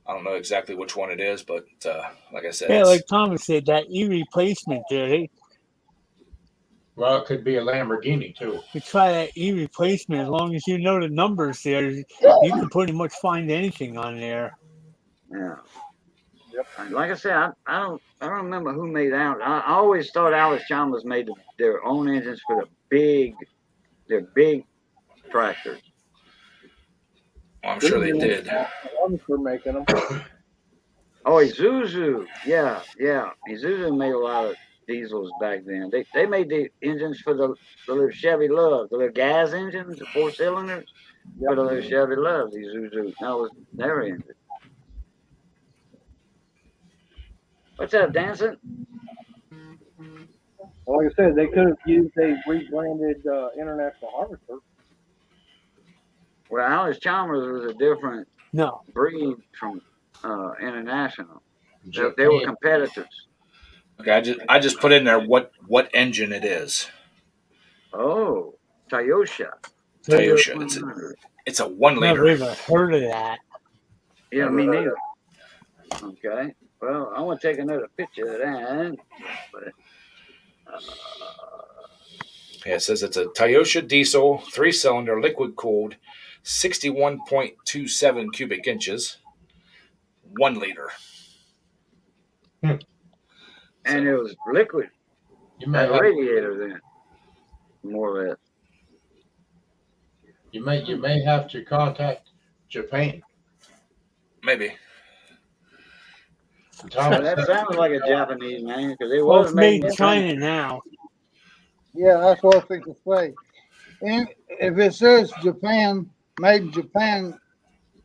[SPEAKER 1] I don't know exactly which one it is, but like I said,
[SPEAKER 6] Yeah, like Thomas said, that E replacement there,
[SPEAKER 3] Well, it could be a Lamborghini too.
[SPEAKER 6] you try that E replacement. As long as you know the numbers there, you can pretty much find anything on there.
[SPEAKER 4] Yeah. Yep. Like I said, I don't remember who made Alice. I always thought Alice Chalmers made their own engines for their big tractors.
[SPEAKER 1] I'm sure they did.
[SPEAKER 2] For making them.
[SPEAKER 4] Oh, Isuzu. Yeah. Isuzu made a lot of diesels back then. They made the engines for the little Chevy Love, the little gas engines, the 4-cylinders. For the little Chevy Love, Isuzu. That was their engine. What's up, Danson?
[SPEAKER 7] Well, like I said, they could have used a rebranded International Harvester.
[SPEAKER 4] Well, Alice Chalmers was a different
[SPEAKER 6] No,
[SPEAKER 4] breed from International. They were competitors.
[SPEAKER 1] Okay, I just put in there what engine it is.
[SPEAKER 4] Oh, Toyota.
[SPEAKER 1] Toyota.
[SPEAKER 4] 100.
[SPEAKER 1] It's a 1
[SPEAKER 6] Never
[SPEAKER 1] liter.
[SPEAKER 6] even heard of that.
[SPEAKER 4] Yeah,
[SPEAKER 1] Never
[SPEAKER 4] me
[SPEAKER 1] heard
[SPEAKER 4] neither. Okay. Well, I want to take another picture of that. But,
[SPEAKER 1] Yeah, it says it's a Toyota diesel, 3-cylinder, liquid cooled, 61.27 cubic inches, 1 liter.
[SPEAKER 4] and
[SPEAKER 1] So,
[SPEAKER 4] it was liquid
[SPEAKER 3] You may
[SPEAKER 4] at the
[SPEAKER 3] have
[SPEAKER 4] radiator then, more or less.
[SPEAKER 3] you may have to contact Japan.
[SPEAKER 1] maybe.
[SPEAKER 4] Well,
[SPEAKER 3] Thomas
[SPEAKER 4] that
[SPEAKER 3] said,
[SPEAKER 4] sounds like a Japanese name because it
[SPEAKER 6] Well,
[SPEAKER 4] was
[SPEAKER 6] it's
[SPEAKER 4] made
[SPEAKER 6] made
[SPEAKER 4] in
[SPEAKER 6] in
[SPEAKER 4] Japan.
[SPEAKER 6] China now.
[SPEAKER 2] Yeah, that's what I was thinking to say. And if it says Japan, made in Japan,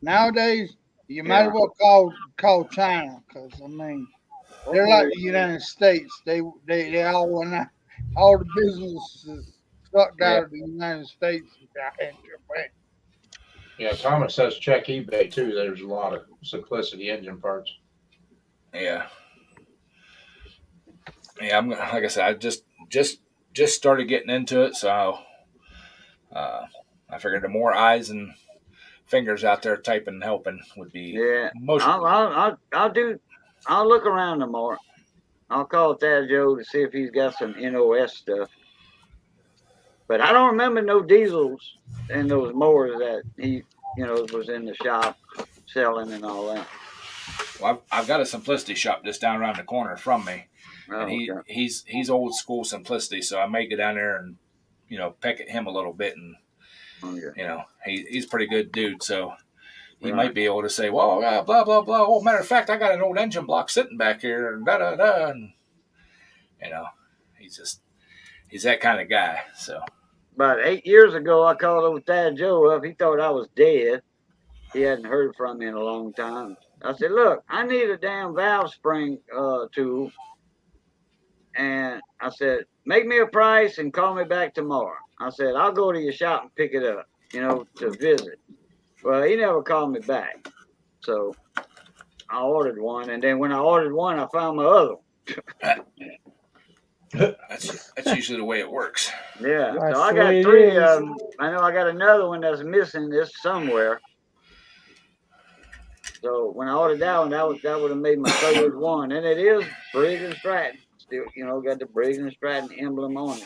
[SPEAKER 2] nowadays you might as
[SPEAKER 4] Yeah.
[SPEAKER 2] well call China, because I mean they're like the United States. They all want all the businesses sucked
[SPEAKER 4] Yeah.
[SPEAKER 2] out of the United States and Japan.
[SPEAKER 3] yeah, Thomas says check eBay too. There's a lot of Simplicity engine parts.
[SPEAKER 1] Yeah. Yeah, I'm like I said, I just started getting into it, so uh, I figured the more eyes and fingers out there typing and helping would be
[SPEAKER 4] Yeah.
[SPEAKER 1] most.
[SPEAKER 4] I'll look around some more. I'll call Thad Joe to see if he's got some NOS stuff. But I don't remember no diesels and those mowers that he, was in the shop selling and all that.
[SPEAKER 1] Well, I've got a Simplicity shop just down around the corner from me, and
[SPEAKER 4] Oh, okay.
[SPEAKER 1] he's old school Simplicity, so I may go down there and peck at him a little bit, and
[SPEAKER 4] Okay.
[SPEAKER 1] he's a pretty good dude, so he
[SPEAKER 4] Right.
[SPEAKER 1] might be able to say, well, blah blah blah. Oh, matter of fact, I got an old engine block sitting back here, and da da da, and you know, he's that kind of guy. So
[SPEAKER 4] About 8 years ago, I called old Thad Joe up. He thought I was dead. He hadn't heard from me in a long time. I said, look, I need a damn valve spring tool. And I said, make me a price and call me back tomorrow. I said, I'll go to your shop and pick it up, to visit. Well, he never called me back. So I ordered one. And then when I ordered one, I found my other one.
[SPEAKER 1] that's usually the way it works.
[SPEAKER 4] Yeah.
[SPEAKER 6] That's
[SPEAKER 4] So I
[SPEAKER 6] the way
[SPEAKER 4] got
[SPEAKER 6] it
[SPEAKER 4] 3
[SPEAKER 6] is.
[SPEAKER 4] of them. I know I got another one that's missing this somewhere. So when I ordered that one, that would have made my third one. And it is Briggs and Stratton. Still, got the Briggs and Stratton emblem on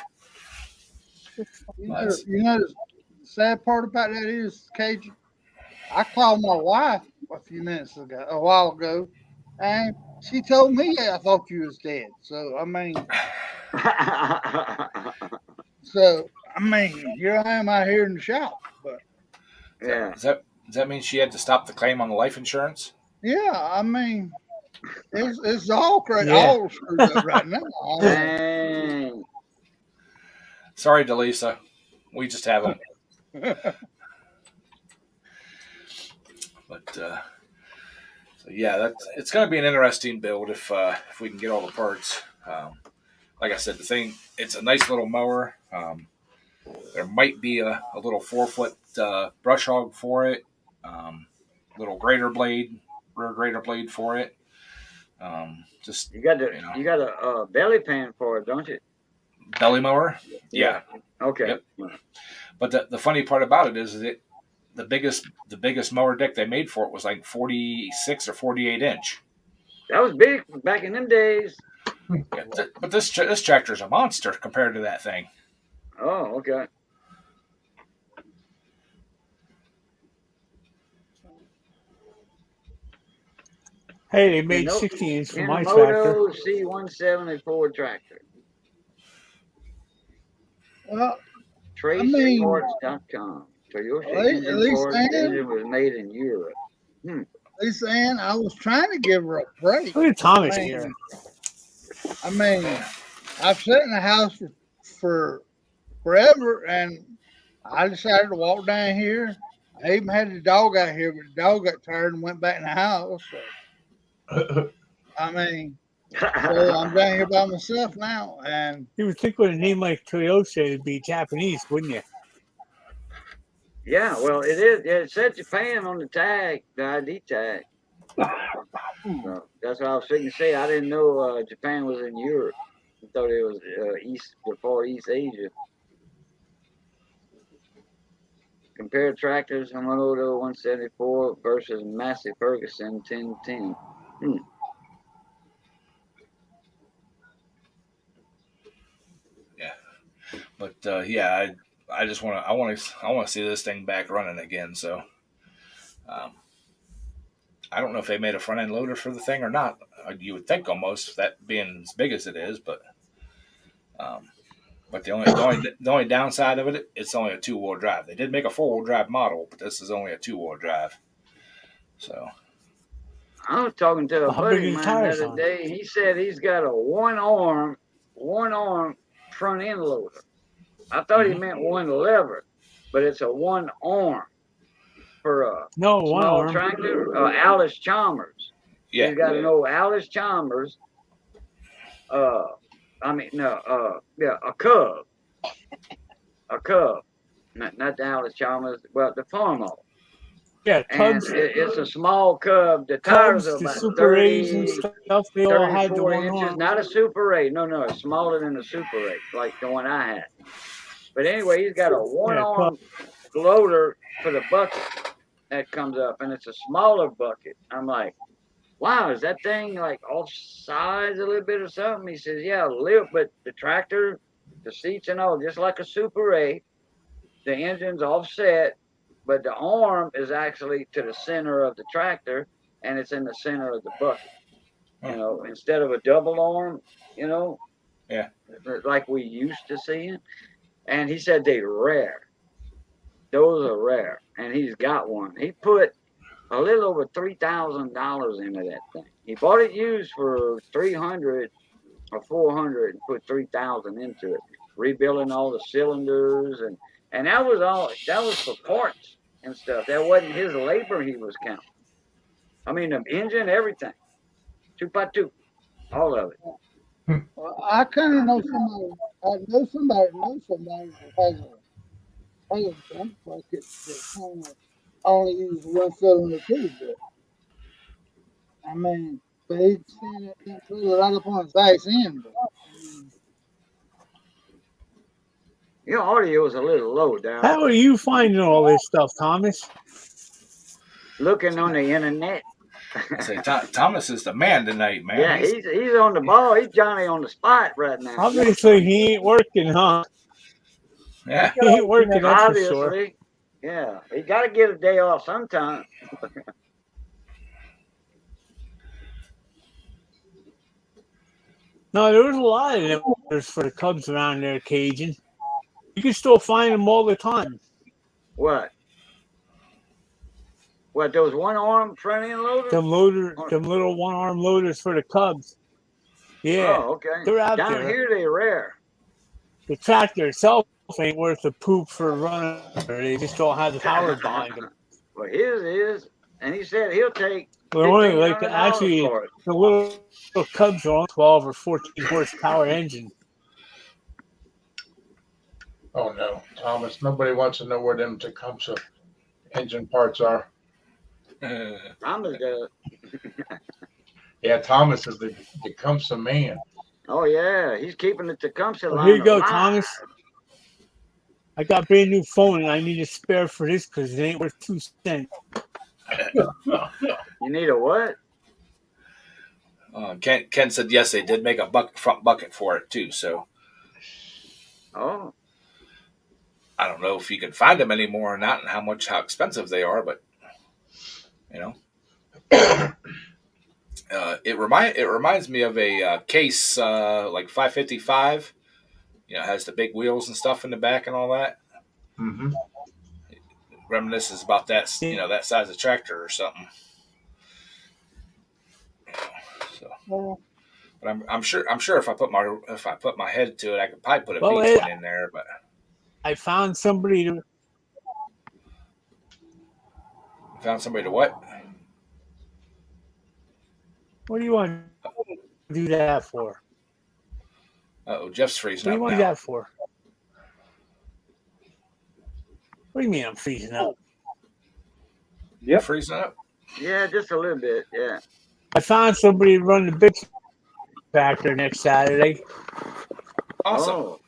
[SPEAKER 4] it.
[SPEAKER 2] The sad part about that is, Cajun, I called my wife a while ago, and she told me I thought you was dead. So I mean, here I am out here in the shop. But
[SPEAKER 4] Yeah.
[SPEAKER 1] Does that mean she had to stop the claim on the life insurance?
[SPEAKER 2] yeah, I mean, it's all crazy,
[SPEAKER 6] Yeah.
[SPEAKER 2] all screwed up right now.
[SPEAKER 4] Dang.
[SPEAKER 1] Sorry, Delisa. We just have them. But so yeah, it's going to be an interesting build if we can get all the parts. Like I said, it's a nice little mower. There might be a little 4-foot brush hog for it. Little rear grater blade for it. Just
[SPEAKER 4] You got a belly pan for it, don't you?
[SPEAKER 1] belly mower. Yeah.
[SPEAKER 4] Okay.
[SPEAKER 1] Yep. But the funny part about it is that the biggest mower deck they made for it was like 46 or 48 inch.
[SPEAKER 4] That was big back in them days.
[SPEAKER 1] Yeah, but this tractor is a monster compared to that thing.
[SPEAKER 4] Oh, okay.
[SPEAKER 6] Hey, they made 60 inch for my tractor.
[SPEAKER 4] Yamamoto C170 Ford tractor.
[SPEAKER 2] Well,
[SPEAKER 4] TraceParts.com. Toyota
[SPEAKER 2] at
[SPEAKER 4] engine
[SPEAKER 2] least
[SPEAKER 4] parts. The engine was made in Europe.
[SPEAKER 2] Ann, I was trying to give her a break.
[SPEAKER 6] Look at Thomas here.
[SPEAKER 2] I mean, I've sat in the house for forever, and I decided to walk down here. I even had the dog out here, but the dog got tired and went back in the house. So, I mean, so I'm down here by myself now, and
[SPEAKER 6] You would think with a name like Toyota, it'd be Japanese, wouldn't you?
[SPEAKER 4] Yeah, well, it is. Yeah, it said Japan on the tag, the ID tag. So that's what I was thinking to say. I didn't know Japan was in Europe. I thought it was Far East Asia. Compare tractors, Homeloader 174 versus Massey Ferguson 1010.
[SPEAKER 1] Yeah, but yeah, I just want to see this thing back running again. So um, I don't know if they made a front end loader for the thing or not. You would think almost that being as big as it is, um, but the only downside of it, it's only a 2-wheel drive. They did make a 4-wheel drive model, but this is only a 2-wheel drive. So
[SPEAKER 4] I was talking to a
[SPEAKER 6] How big
[SPEAKER 4] buddy
[SPEAKER 6] are
[SPEAKER 4] of
[SPEAKER 6] the
[SPEAKER 4] mine the
[SPEAKER 6] tires
[SPEAKER 4] other
[SPEAKER 6] on?
[SPEAKER 4] day. He said he's got a one arm front end loader. I thought he meant one lever, but it's a one arm for a
[SPEAKER 6] No, one
[SPEAKER 4] small
[SPEAKER 6] arm.
[SPEAKER 4] tractor. Alice Chalmers.
[SPEAKER 1] yeah,
[SPEAKER 4] He's got an old Alice Chalmers. Uh, no. Yeah, a Cub. A Cub. Not the Alice Chalmers, but the Farmall.
[SPEAKER 6] Yeah,
[SPEAKER 4] And
[SPEAKER 6] Cubs,
[SPEAKER 4] it's a small Cub. The tires are
[SPEAKER 6] the
[SPEAKER 4] about
[SPEAKER 6] Super A's and
[SPEAKER 4] 30,
[SPEAKER 6] stuff. They all had the
[SPEAKER 4] 34
[SPEAKER 6] one
[SPEAKER 4] inches.
[SPEAKER 6] arm.
[SPEAKER 4] Not a Super 8. No, it's smaller than a Super 8, like the one I had. But anyway, he's got a one
[SPEAKER 6] Yeah,
[SPEAKER 4] arm loader for the bucket that comes up, and it's a smaller bucket. I'm like, wow, is that thing like off size a little bit or something? He says, yeah, a little, but the tractor, the seats and all, just like a Super 8, the engine's offset, but the arm is actually to the center of the tractor, and it's in the center of the bucket. You know, instead of a double arm, you know,
[SPEAKER 1] yeah.
[SPEAKER 4] like we used to see it. And he said they're rare. Those are rare, and he's got one. He put a little over $3,000 into that thing. He bought it used for 300 or 400 and put 3,000 into it, rebuilding all the cylinders and that was all. That was for parts and stuff. That wasn't his labor he was counting. I mean, the engine, everything, 2x2, all of it.
[SPEAKER 2] Well, I kind of know somebody. I know somebody that has a dump bucket that kind of only uses one cylinder too. But I mean, but he's saying that thing trailer right up on his ass end. But I mean,
[SPEAKER 4] Your audio is a little low, Darryl.
[SPEAKER 6] How are you finding all this stuff, Thomas?
[SPEAKER 4] Looking on the internet.
[SPEAKER 1] I say Thomas is the man tonight, man.
[SPEAKER 4] Yeah, he's on the ball. He's Johnny on the spot right now.
[SPEAKER 6] Obviously, he ain't working, huh?
[SPEAKER 1] yeah.
[SPEAKER 6] He ain't working, that's for sure.
[SPEAKER 4] Obviously, yeah, he got to get a day off sometime.
[SPEAKER 6] No, there was a lot of them orders for the Cubs around there, Cajun. You can still find them all the time.
[SPEAKER 4] What? What? Those one arm front end loaders?
[SPEAKER 6] Them little one arm loaders for the Cubs. Yeah,
[SPEAKER 4] Oh, okay.
[SPEAKER 6] they're out
[SPEAKER 4] Down
[SPEAKER 6] there.
[SPEAKER 4] here, they're rare.
[SPEAKER 6] The tractor itself ain't worth a poop for running. They just don't have the power behind them.
[SPEAKER 4] Well, his is, and he said he'll take.
[SPEAKER 6] They're only like
[SPEAKER 4] $1,500
[SPEAKER 6] actually
[SPEAKER 4] for it.
[SPEAKER 6] the little Cubs are on 12 or 14 horsepower engine.
[SPEAKER 3] Oh no, Thomas. Nobody wants to know where them Tecumseh engine parts are.
[SPEAKER 4] Thomas does.
[SPEAKER 3] Yeah, Thomas is the Tecumseh man.
[SPEAKER 4] Oh yeah, he's keeping the Tecumseh line.
[SPEAKER 6] Well, here you go,
[SPEAKER 4] alive.
[SPEAKER 6] Thomas. I got a brand new phone and I need a spare for this because it ain't worth 2 cents.
[SPEAKER 4] You need a what?
[SPEAKER 1] Ken said yes, they did make a front bucket for it too. So
[SPEAKER 4] Oh,
[SPEAKER 1] I don't know if you can find them anymore or not, and how expensive they are. But you know, it reminds me of a case like 555. You know, it has the big wheels and stuff in the back and all that.
[SPEAKER 3] Mm-hmm.
[SPEAKER 1] Reminisces about that, that size of tractor or something. So, but I'm sure if I put my head to it, I could probably put a beach one in there. But
[SPEAKER 6] I found somebody to.
[SPEAKER 1] Found somebody to what?
[SPEAKER 6] What do you want to do that for?
[SPEAKER 1] Oh, Jeff's freezing
[SPEAKER 6] What do
[SPEAKER 1] up
[SPEAKER 6] you want
[SPEAKER 1] now.
[SPEAKER 6] to do that for? What do you mean I'm freezing up?
[SPEAKER 1] Yep. Freezing up?
[SPEAKER 4] yeah, just a little bit. Yeah.
[SPEAKER 6] I found somebody to run the big tractor next Saturday.
[SPEAKER 1] Awesome.
[SPEAKER 4] Oh.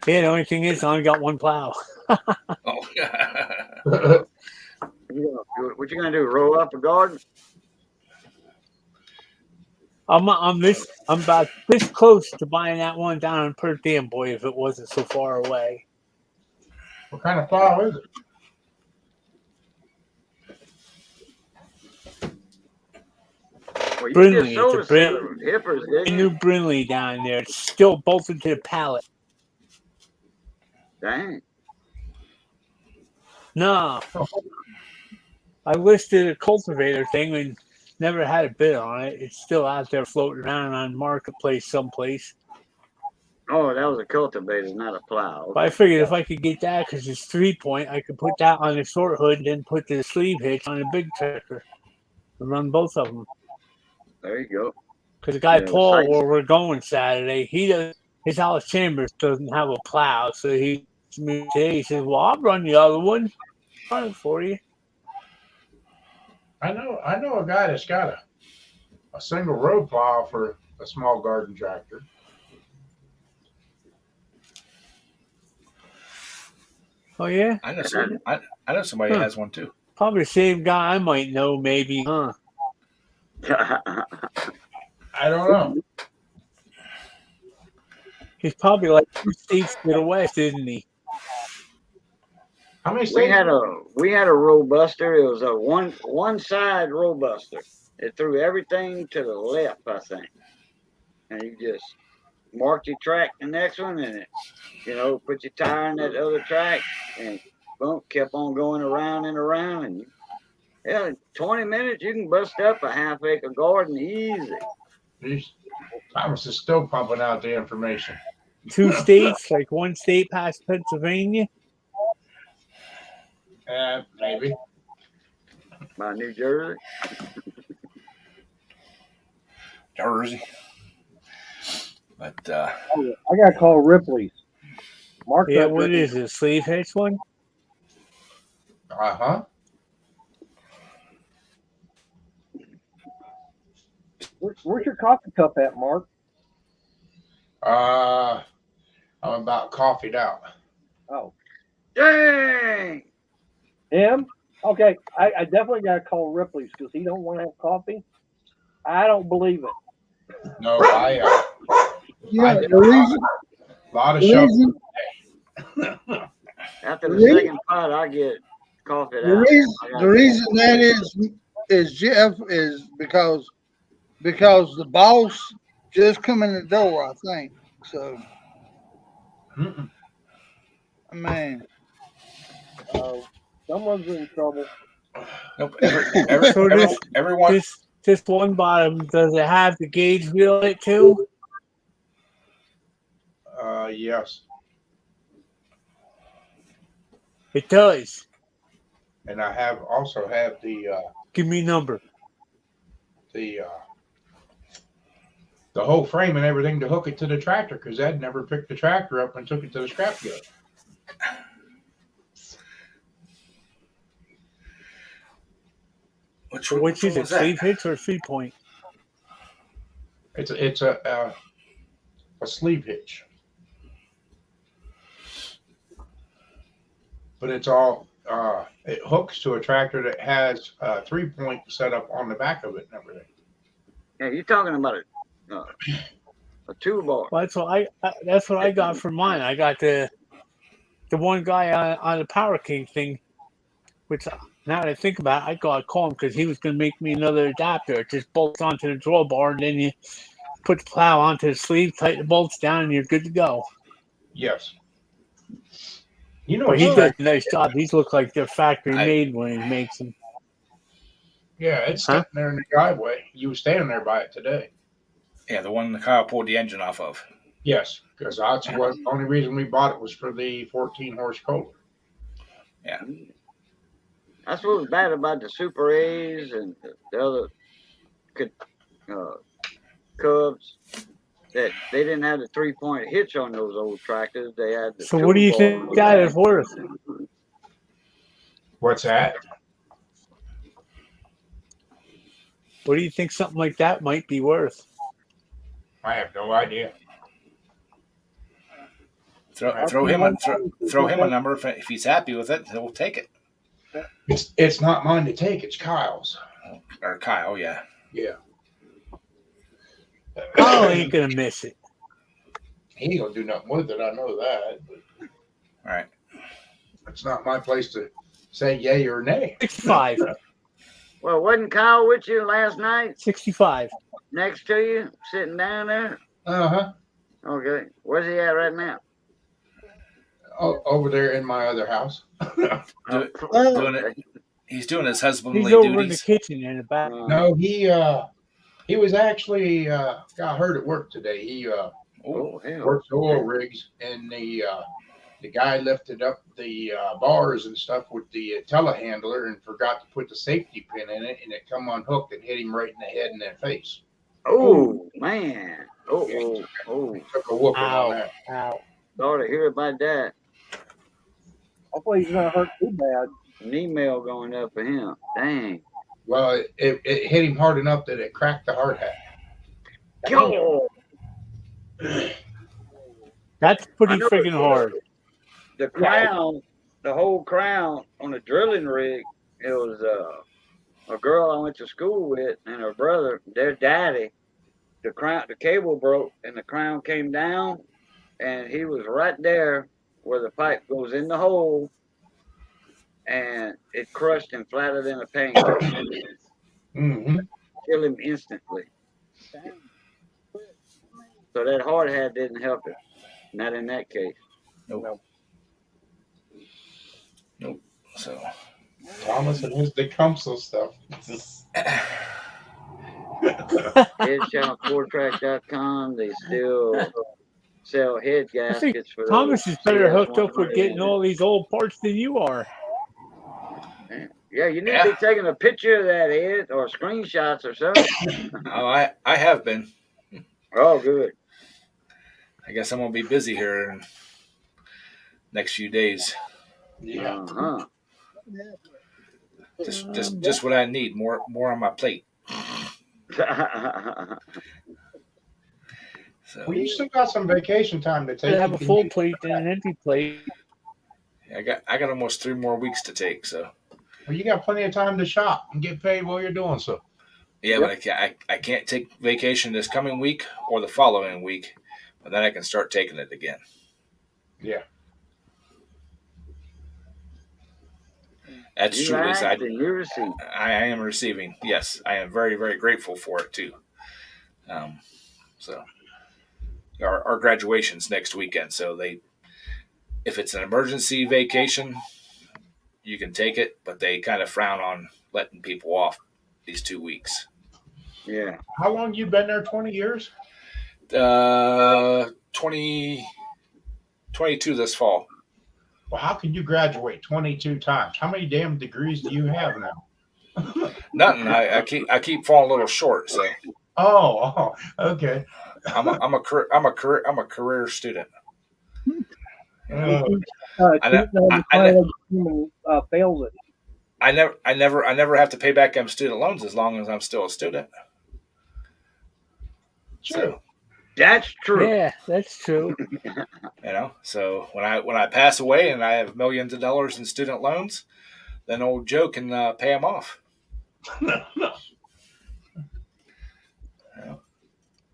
[SPEAKER 6] Yeah, the only thing is I only got one plow.
[SPEAKER 1] Oh,
[SPEAKER 4] What you gonna do? Roll up a garden?
[SPEAKER 6] I'm about this close to buying that one down in Per Diem, boy, if it wasn't so far away.
[SPEAKER 3] What kind of plow is it?
[SPEAKER 4] Well, you just
[SPEAKER 6] Brindley, it's
[SPEAKER 4] sold
[SPEAKER 6] a
[SPEAKER 4] a set
[SPEAKER 6] brand
[SPEAKER 4] of hippers, didn't
[SPEAKER 6] new
[SPEAKER 4] you?
[SPEAKER 6] Brindley down there. It's still bolted to the pallet.
[SPEAKER 4] Dang.
[SPEAKER 6] No,
[SPEAKER 3] Oh,
[SPEAKER 6] I listed a cultivator thing and never had a bid on it. It's still out there floating around on marketplace someplace.
[SPEAKER 4] Oh, that was a cultivator, not a plow.
[SPEAKER 6] But I
[SPEAKER 4] Okay.
[SPEAKER 6] figured if I could get that because it's 3-point, I could put that on the short hood and then put the sleeve hitch on the big tractor and run both of them.
[SPEAKER 4] There you go.
[SPEAKER 6] Because the guy
[SPEAKER 4] Yeah, the
[SPEAKER 6] Paul,
[SPEAKER 4] sights.
[SPEAKER 6] where we're going Saturday, his house Chambers doesn't have a plow, so he me today. He says, "Well, I'll run the other one, run it for you."
[SPEAKER 3] I know a guy that's got a single row plow for a small garden tractor.
[SPEAKER 6] Oh yeah,
[SPEAKER 1] I know I know somebody
[SPEAKER 6] huh.
[SPEAKER 1] has one too.
[SPEAKER 6] Probably the same guy I might know, maybe, huh?
[SPEAKER 3] I don't know.
[SPEAKER 6] He's probably like 2 states to the west, isn't he?
[SPEAKER 3] How many
[SPEAKER 4] we
[SPEAKER 3] states?
[SPEAKER 4] had a robuster. It was a one side robuster. It threw everything to the left, I think. And you just marked your track the next one, and put your tire in that other track, and boom, kept on going around and around, and yeah, 20 minutes you can bust up a half-acre garden easy.
[SPEAKER 3] Jeez. Thomas is still pumping out the information.
[SPEAKER 6] 2 states, like 1 state past Pennsylvania.
[SPEAKER 3] Maybe.
[SPEAKER 4] By New Jersey.
[SPEAKER 1] Jersey. But
[SPEAKER 7] I got to call Ripley's. Mark
[SPEAKER 6] Yeah,
[SPEAKER 7] that
[SPEAKER 6] what
[SPEAKER 7] Ripley's.
[SPEAKER 6] is it? Sleeve hitch one?
[SPEAKER 3] Uh-huh.
[SPEAKER 7] Where's your coffee cup at, Mark?
[SPEAKER 3] I'm about coffeeed out.
[SPEAKER 7] Oh,
[SPEAKER 4] Dang!
[SPEAKER 7] him? Okay, I definitely got to call Ripley's because he don't want to have coffee. I don't believe it.
[SPEAKER 3] No,
[SPEAKER 2] Yeah,
[SPEAKER 3] did
[SPEAKER 2] the reason,
[SPEAKER 3] a lot of
[SPEAKER 2] the
[SPEAKER 3] shows.
[SPEAKER 2] reason,
[SPEAKER 4] After
[SPEAKER 2] the
[SPEAKER 4] the
[SPEAKER 2] reason,
[SPEAKER 4] second pot, I get coffee
[SPEAKER 2] the
[SPEAKER 4] out.
[SPEAKER 2] reason,
[SPEAKER 4] I
[SPEAKER 2] the
[SPEAKER 4] got
[SPEAKER 2] reason that is Jeff is because the boss just come in the door, I think. So
[SPEAKER 3] Mm-mm.
[SPEAKER 2] I mean,
[SPEAKER 7] Someone's in trouble.
[SPEAKER 1] nope,
[SPEAKER 6] So
[SPEAKER 1] everyone.
[SPEAKER 6] this one bottom, does it have the gauge wheel in it too?
[SPEAKER 3] Yes.
[SPEAKER 6] It does.
[SPEAKER 3] And I also have the
[SPEAKER 6] Give me a number.
[SPEAKER 3] whole frame and everything to hook it to the tractor because Ed never picked the tractor up and took it to the scrapyard.
[SPEAKER 6] Which is it? Sleeve hitch or 3-point?
[SPEAKER 3] It's a sleeve hitch, but it's all it hooks to a tractor that has a 3-point set up on the back of it and everything.
[SPEAKER 4] Yeah, you're talking about a 2-bar.
[SPEAKER 6] Well, that's what I got for mine. I got the one guy on the Power King thing, which now that I think about it, I got to call him because he was going to make me another adapter. It just bolts onto the drawbar, and then you put the plow onto the sleeve, tighten the bolts down, and you're good to go.
[SPEAKER 3] Yes. You know,
[SPEAKER 6] But he does a nice job. These look like they're factory made when he makes them.
[SPEAKER 3] Yeah, it's sitting there in the driveway. You were standing there by it today.
[SPEAKER 1] Yeah, the one the Kyle pulled the engine off of.
[SPEAKER 3] Yes, because that's what the only reason we bought it was for the 14-horse Kohler.
[SPEAKER 1] Yeah.
[SPEAKER 4] That's what was bad about the Super A's and the other Cubs, that they didn't have the 3-point hitch on those old tractors. They had the.
[SPEAKER 6] So what do you think that is worth?
[SPEAKER 3] What's that?
[SPEAKER 6] What do you think something like that might be worth?
[SPEAKER 3] I have no idea.
[SPEAKER 1] Throw him a number if he's happy with it. He'll take it.
[SPEAKER 3] It's not mine to take. It's Kyle's.
[SPEAKER 1] Or Kyle, yeah.
[SPEAKER 3] Yeah.
[SPEAKER 6] Kyle ain't gonna miss it.
[SPEAKER 3] He ain't gonna do nothing with it. I know that. But
[SPEAKER 1] All right.
[SPEAKER 3] it's not my place to say yay or nay.
[SPEAKER 6] 65.
[SPEAKER 4] Well, wasn't Kyle with you last night?
[SPEAKER 6] 65.
[SPEAKER 4] Next to you, sitting down there?
[SPEAKER 3] Uh-huh.
[SPEAKER 4] Okay. Where's he at right now?
[SPEAKER 3] Over there in my other house.
[SPEAKER 1] Doing it. He's doing his husbandly
[SPEAKER 6] He's over in the
[SPEAKER 1] duties.
[SPEAKER 6] kitchen in the back.
[SPEAKER 3] No, he was actually got hurt at work today. He
[SPEAKER 4] Oh, hell.
[SPEAKER 3] works oil rigs, and the guy lifted up the bars and stuff with the telehandler and forgot to put the safety pin in it, and it come unhooked and hit him right in the head and the face.
[SPEAKER 4] Oh, man. Oh.
[SPEAKER 3] Took a whooping
[SPEAKER 6] Ow.
[SPEAKER 3] on that.
[SPEAKER 6] Ow.
[SPEAKER 4] Sorry to hear about that.
[SPEAKER 7] Hopefully he's not hurt too bad.
[SPEAKER 4] An email going up for him. Dang.
[SPEAKER 3] Well, it hit him hard enough that it cracked the hard hat.
[SPEAKER 4] Go!
[SPEAKER 6] That's pretty
[SPEAKER 4] I know
[SPEAKER 6] friggin' hard.
[SPEAKER 4] The crown, the whole crown on the drilling rig, it was a girl I went to school with and her brother, their daddy. The cable broke and the crown came down, and he was right there where the pipe goes in the hole, and it crushed him flatter than a pancake.
[SPEAKER 3] Mm-hmm.
[SPEAKER 4] Kill him instantly. So that hard hat didn't help him. Not in that case.
[SPEAKER 1] Nope. So
[SPEAKER 3] Thomas and his Tecumseh stuff.
[SPEAKER 4] Headshot4track.com. They still sell head
[SPEAKER 6] I think
[SPEAKER 4] gaskets for
[SPEAKER 6] Thomas
[SPEAKER 4] those
[SPEAKER 6] is better
[SPEAKER 4] CS
[SPEAKER 6] hooked up with
[SPEAKER 4] 100.
[SPEAKER 6] getting all these old parts than you are.
[SPEAKER 4] Yeah, you need to be taking a picture of that, Ed, or screenshots or something.
[SPEAKER 1] I have been.
[SPEAKER 4] Oh, good.
[SPEAKER 1] I guess I'm gonna be busy here in next few days.
[SPEAKER 3] Yeah.
[SPEAKER 4] Uh-huh.
[SPEAKER 1] Just what I need. More on my plate. So
[SPEAKER 3] Well, you still got some vacation time to take.
[SPEAKER 6] You have
[SPEAKER 3] You
[SPEAKER 6] a
[SPEAKER 3] can
[SPEAKER 6] full
[SPEAKER 3] use-
[SPEAKER 6] plate and an empty plate.
[SPEAKER 1] I got almost 3 more weeks to take. So
[SPEAKER 3] Well, you got plenty of time to shop and get paid while you're doing so.
[SPEAKER 1] yeah, but I can't take vacation this coming week or the following week, but then I can start taking it again.
[SPEAKER 3] Yeah.
[SPEAKER 1] That's
[SPEAKER 4] You
[SPEAKER 1] true. Lisa.
[SPEAKER 4] asked and you received.
[SPEAKER 1] I am receiving. Yes, I am very, very grateful for it too. So our graduation's next weekend, so if it's an emergency vacation, you can take it, but they kind of frown on letting people off these 2 weeks.
[SPEAKER 4] Yeah.
[SPEAKER 3] How long you been there? 20 years?
[SPEAKER 1] 22 this fall.
[SPEAKER 3] Well, how can you graduate 22 times? How many damn degrees do you have now?
[SPEAKER 1] Nothing. I keep falling a little short. So
[SPEAKER 3] Oh, okay.
[SPEAKER 1] I'm a career student.
[SPEAKER 3] Oh,
[SPEAKER 7] Fails it.
[SPEAKER 1] I never have to pay back them student loans as long as I'm still a student.
[SPEAKER 3] true.
[SPEAKER 4] That's true.
[SPEAKER 6] Yeah, that's true.
[SPEAKER 1] So when I pass away and I have millions of dollars in student loans, then old Joe can pay them off.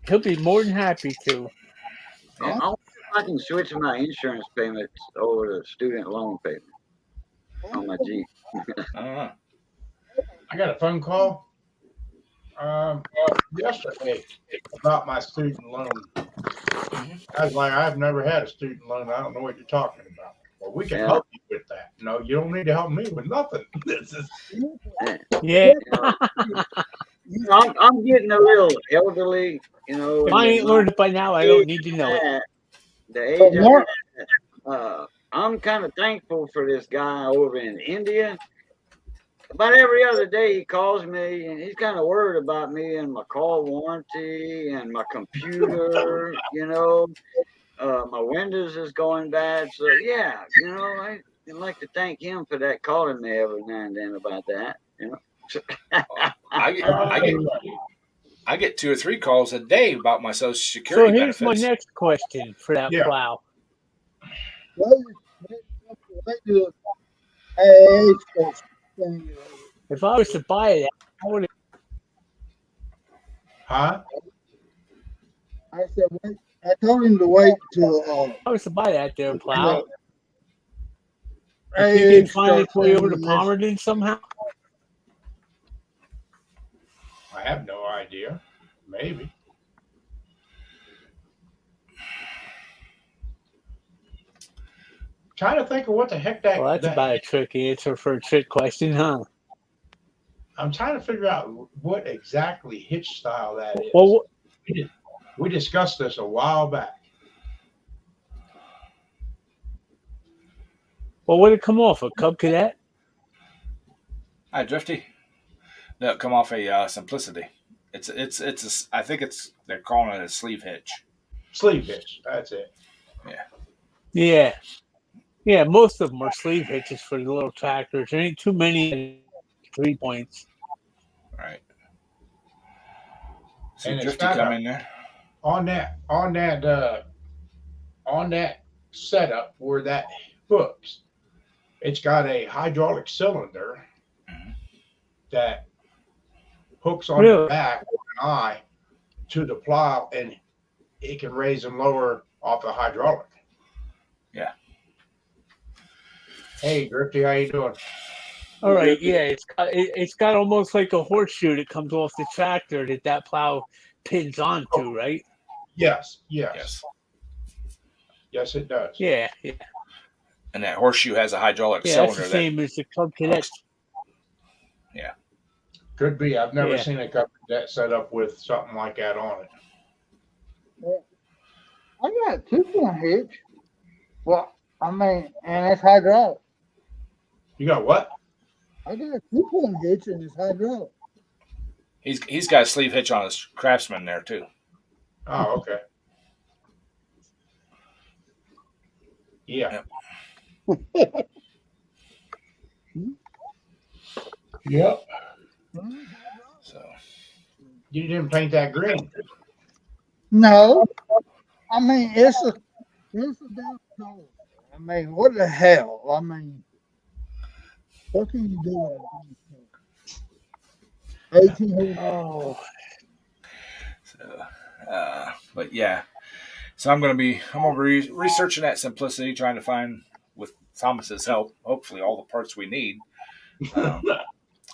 [SPEAKER 6] He'll be more than happy to.
[SPEAKER 4] I wonder if I can switch my insurance payments over to student loan payment on my Jeep.
[SPEAKER 1] Uh-huh.
[SPEAKER 3] I got a phone call yesterday about my student loan. I was like, I've never had a student loan. I don't know what you're talking about. Well, we can
[SPEAKER 4] Yeah.
[SPEAKER 3] help you with that. No, you don't need to help me with nothing. This is
[SPEAKER 6] Yeah,
[SPEAKER 4] I'm getting a little elderly,
[SPEAKER 6] if I ain't learned it by now, I don't need to know it.
[SPEAKER 4] The age I'm at, I'm kind of thankful for this guy over in India. About every other day he calls me and he's kind of worried about me and my car warranty and my computer, my Windows is going bad. So yeah, I'd like to thank him for that, calling me every now and then about that,
[SPEAKER 1] I get 2 or 3 calls a day about my Social
[SPEAKER 6] So
[SPEAKER 1] Security
[SPEAKER 6] here's
[SPEAKER 1] benefits.
[SPEAKER 6] my next question for that
[SPEAKER 3] Yeah.
[SPEAKER 6] plow.
[SPEAKER 2] Wait, wait till AA starts saying it.
[SPEAKER 6] If I was to buy it, I would.
[SPEAKER 3] Huh?
[SPEAKER 2] I said, wait. I told him to wait till
[SPEAKER 6] If I was to buy that there plow.
[SPEAKER 2] the
[SPEAKER 6] You think he'd
[SPEAKER 2] AA
[SPEAKER 6] find
[SPEAKER 2] starts
[SPEAKER 6] its way over to
[SPEAKER 2] saying this.
[SPEAKER 6] Palmerton somehow?
[SPEAKER 3] I have no idea. Maybe. Trying to think of what the heck that.
[SPEAKER 6] Well, that's
[SPEAKER 3] that
[SPEAKER 6] about a trick answer for a trick question, huh?
[SPEAKER 3] I'm trying to figure out what exactly hitch style that is.
[SPEAKER 6] Well,
[SPEAKER 3] We discussed this a while back.
[SPEAKER 6] what would it come off? A Cub Cadet?
[SPEAKER 1] Hi, Drifty. No, come off a Simplicity. I think they're calling it a sleeve hitch.
[SPEAKER 3] Sleeve hitch. That's it.
[SPEAKER 6] Yeah. Yeah, most of them are sleeve hitches for the little tractors. There ain't too many 3 points.
[SPEAKER 1] Right. See
[SPEAKER 3] And it's
[SPEAKER 1] Drifty
[SPEAKER 3] got
[SPEAKER 1] come in there.
[SPEAKER 3] on that setup where that hooks, it's got a hydraulic cylinder that hooks on the
[SPEAKER 6] Really?
[SPEAKER 3] back with an eye to the plow, and it can raise and lower off the hydraulic.
[SPEAKER 1] Yeah.
[SPEAKER 3] Hey, Drifty, how you doing?
[SPEAKER 6] All right, yeah, it's got almost like a horseshoe that comes off the tractor that plow pins onto, right?
[SPEAKER 3] Yes,
[SPEAKER 1] Yes.
[SPEAKER 3] it does.
[SPEAKER 6] Yeah, yeah.
[SPEAKER 1] And that horseshoe has a hydraulic
[SPEAKER 6] Yeah, that's
[SPEAKER 1] cylinder
[SPEAKER 6] the same as the Cub Cadet.
[SPEAKER 1] Yeah.
[SPEAKER 3] Could be. I've never
[SPEAKER 6] Yeah.
[SPEAKER 3] seen a cup that set up with something like that on it.
[SPEAKER 2] I got a 2-point hitch. Well, I mean, and it's hydraulic.
[SPEAKER 3] You got what?
[SPEAKER 2] I got a 2-point hitch and it's hydraulic.
[SPEAKER 1] He's got a sleeve hitch on his Craftsman there too.
[SPEAKER 3] Oh, okay. Yeah. Yep.
[SPEAKER 1] So
[SPEAKER 3] You didn't paint that green.
[SPEAKER 2] No, I mean it's a damn color. I mean, what the hell? I mean, what can you do with a 1800?
[SPEAKER 6] Oh,
[SPEAKER 1] So, but yeah, so I'm gonna be researching that Simplicity, trying to find with Thomas's help, hopefully all the parts we need.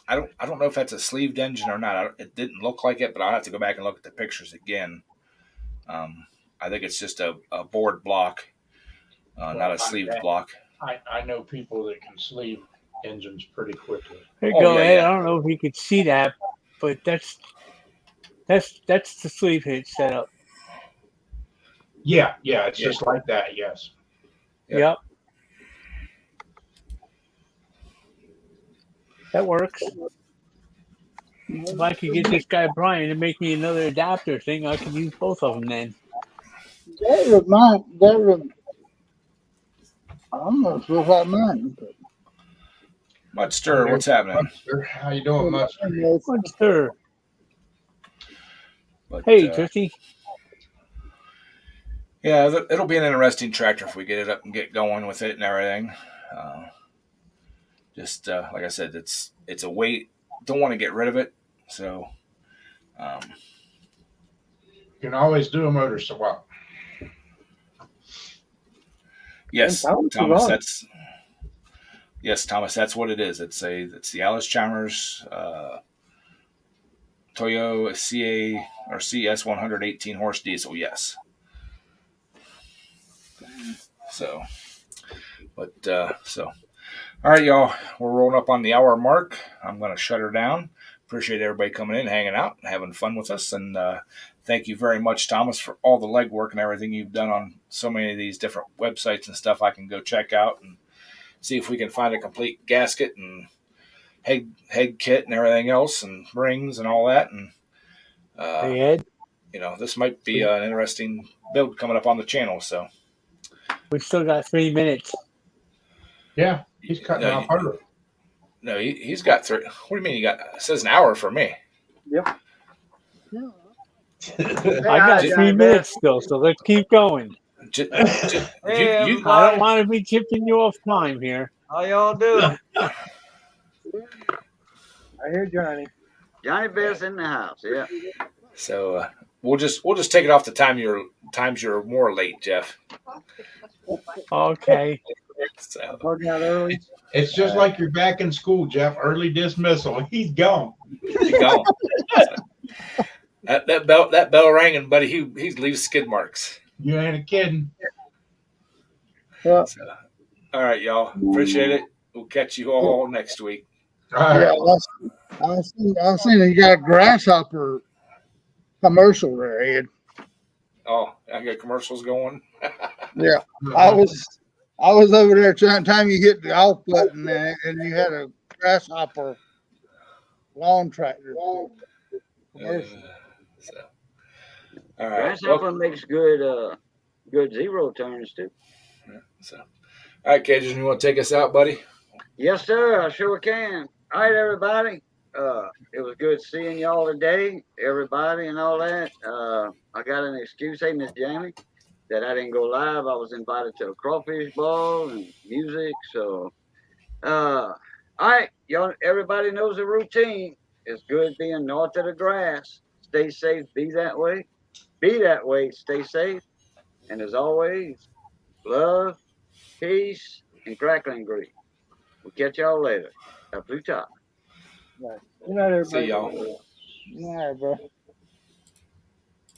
[SPEAKER 1] I don't know if that's a sleeved engine or not. It didn't look like it, but I'll have to go back and look at the pictures again. I think it's just a board block, not a sleeved block.
[SPEAKER 3] I know people that can sleeve engines pretty quickly.
[SPEAKER 6] there you
[SPEAKER 1] Oh,
[SPEAKER 6] go,
[SPEAKER 1] yeah,
[SPEAKER 6] Ed.
[SPEAKER 1] yeah.
[SPEAKER 6] I don't know if you could see that, but that's the sleeve hitch setup.
[SPEAKER 3] Yeah, it's just like that. Yes.
[SPEAKER 1] Yeah.
[SPEAKER 6] Yep. That works. If I could get this guy Brian to make me another adapter thing, I could use both of them then.
[SPEAKER 2] I'm not sure about mine.
[SPEAKER 1] Mudster, what's happening?
[SPEAKER 3] Mudster, how you doing, Mudster?
[SPEAKER 6] Good, sir.
[SPEAKER 1] But,
[SPEAKER 6] Hey, Drifty.
[SPEAKER 1] yeah, it'll be an interesting tractor if we get it up and get going with it and everything. Just like I said, it's a weight. Don't want to get rid of it, so
[SPEAKER 3] You can always do a motor swap.
[SPEAKER 1] yes,
[SPEAKER 7] And
[SPEAKER 1] Thomas,
[SPEAKER 7] wrong.
[SPEAKER 1] Thomas, that's what it is. It's the Alice Chalmers Toyo CA or CS 118 horse diesel. Yes. So, but all right, y'all. We're rolling up on the hour mark. I'm going to shut her down. Appreciate everybody coming in, hanging out, and having fun with us. And thank you very much, Thomas, for all the legwork and everything you've done on so many of these different websites and stuff I can go check out and see if we can find a complete gasket and head kit and everything else and rings and all that. And,
[SPEAKER 6] Hey, Ed.
[SPEAKER 1] This might be an interesting build coming up on the channel. So
[SPEAKER 6] We still got 3 minutes.
[SPEAKER 3] Yeah, he's cutting off early.
[SPEAKER 1] No, he's got 3. What do you mean? It says an hour for me.
[SPEAKER 6] I got 3 minutes still, so let's keep going.
[SPEAKER 1] J-
[SPEAKER 4] Hey,
[SPEAKER 1] you
[SPEAKER 6] I don't
[SPEAKER 4] everybody.
[SPEAKER 6] want to be tipping you off time here.
[SPEAKER 4] How y'all doing?
[SPEAKER 7] I hear Johnny.
[SPEAKER 4] Johnny Best in the house. Yeah.
[SPEAKER 1] so we'll just take it off the times you're more late, Jeff.
[SPEAKER 6] Okay.
[SPEAKER 1] So
[SPEAKER 7] Working out early.
[SPEAKER 3] It's just like you're back in school, Jeff. Early dismissal. He's gone.
[SPEAKER 1] you go. So, that bell rang, and buddy, he leaves skid marks.
[SPEAKER 3] You ain't a kidding.
[SPEAKER 7] Yeah.
[SPEAKER 1] So, all right, y'all. Appreciate it. We'll catch you all next week.
[SPEAKER 3] All right.
[SPEAKER 2] Yeah, I seen you got a grasshopper commercial there, Ed.
[SPEAKER 1] Oh, I got commercials going.
[SPEAKER 2] Yeah, I was over there trying time you hit the off button and you had a grasshopper lawn tractor
[SPEAKER 1] Uh,
[SPEAKER 2] commercial.
[SPEAKER 1] so, all right.
[SPEAKER 4] Grasshopper makes good zero turns too.
[SPEAKER 1] So, all right, Cajun, you want to take us out, buddy?
[SPEAKER 4] Yes, sir. I sure can. All right, everybody. It was good seeing y'all today, everybody, and all that. I got an excuse, hey, Miss Jamie, that I didn't go live. I was invited to a crawfish ball and music. So, all right, y'all. Everybody knows the routine. It's good being north of the grass. Stay safe. Be that way. Be that way. Stay safe. And as always, love, peace, and crackling grease. We'll catch y'all later. Up through top.
[SPEAKER 7] Right. Good night, everybody.
[SPEAKER 1] See y'all.
[SPEAKER 2] Yeah, bro.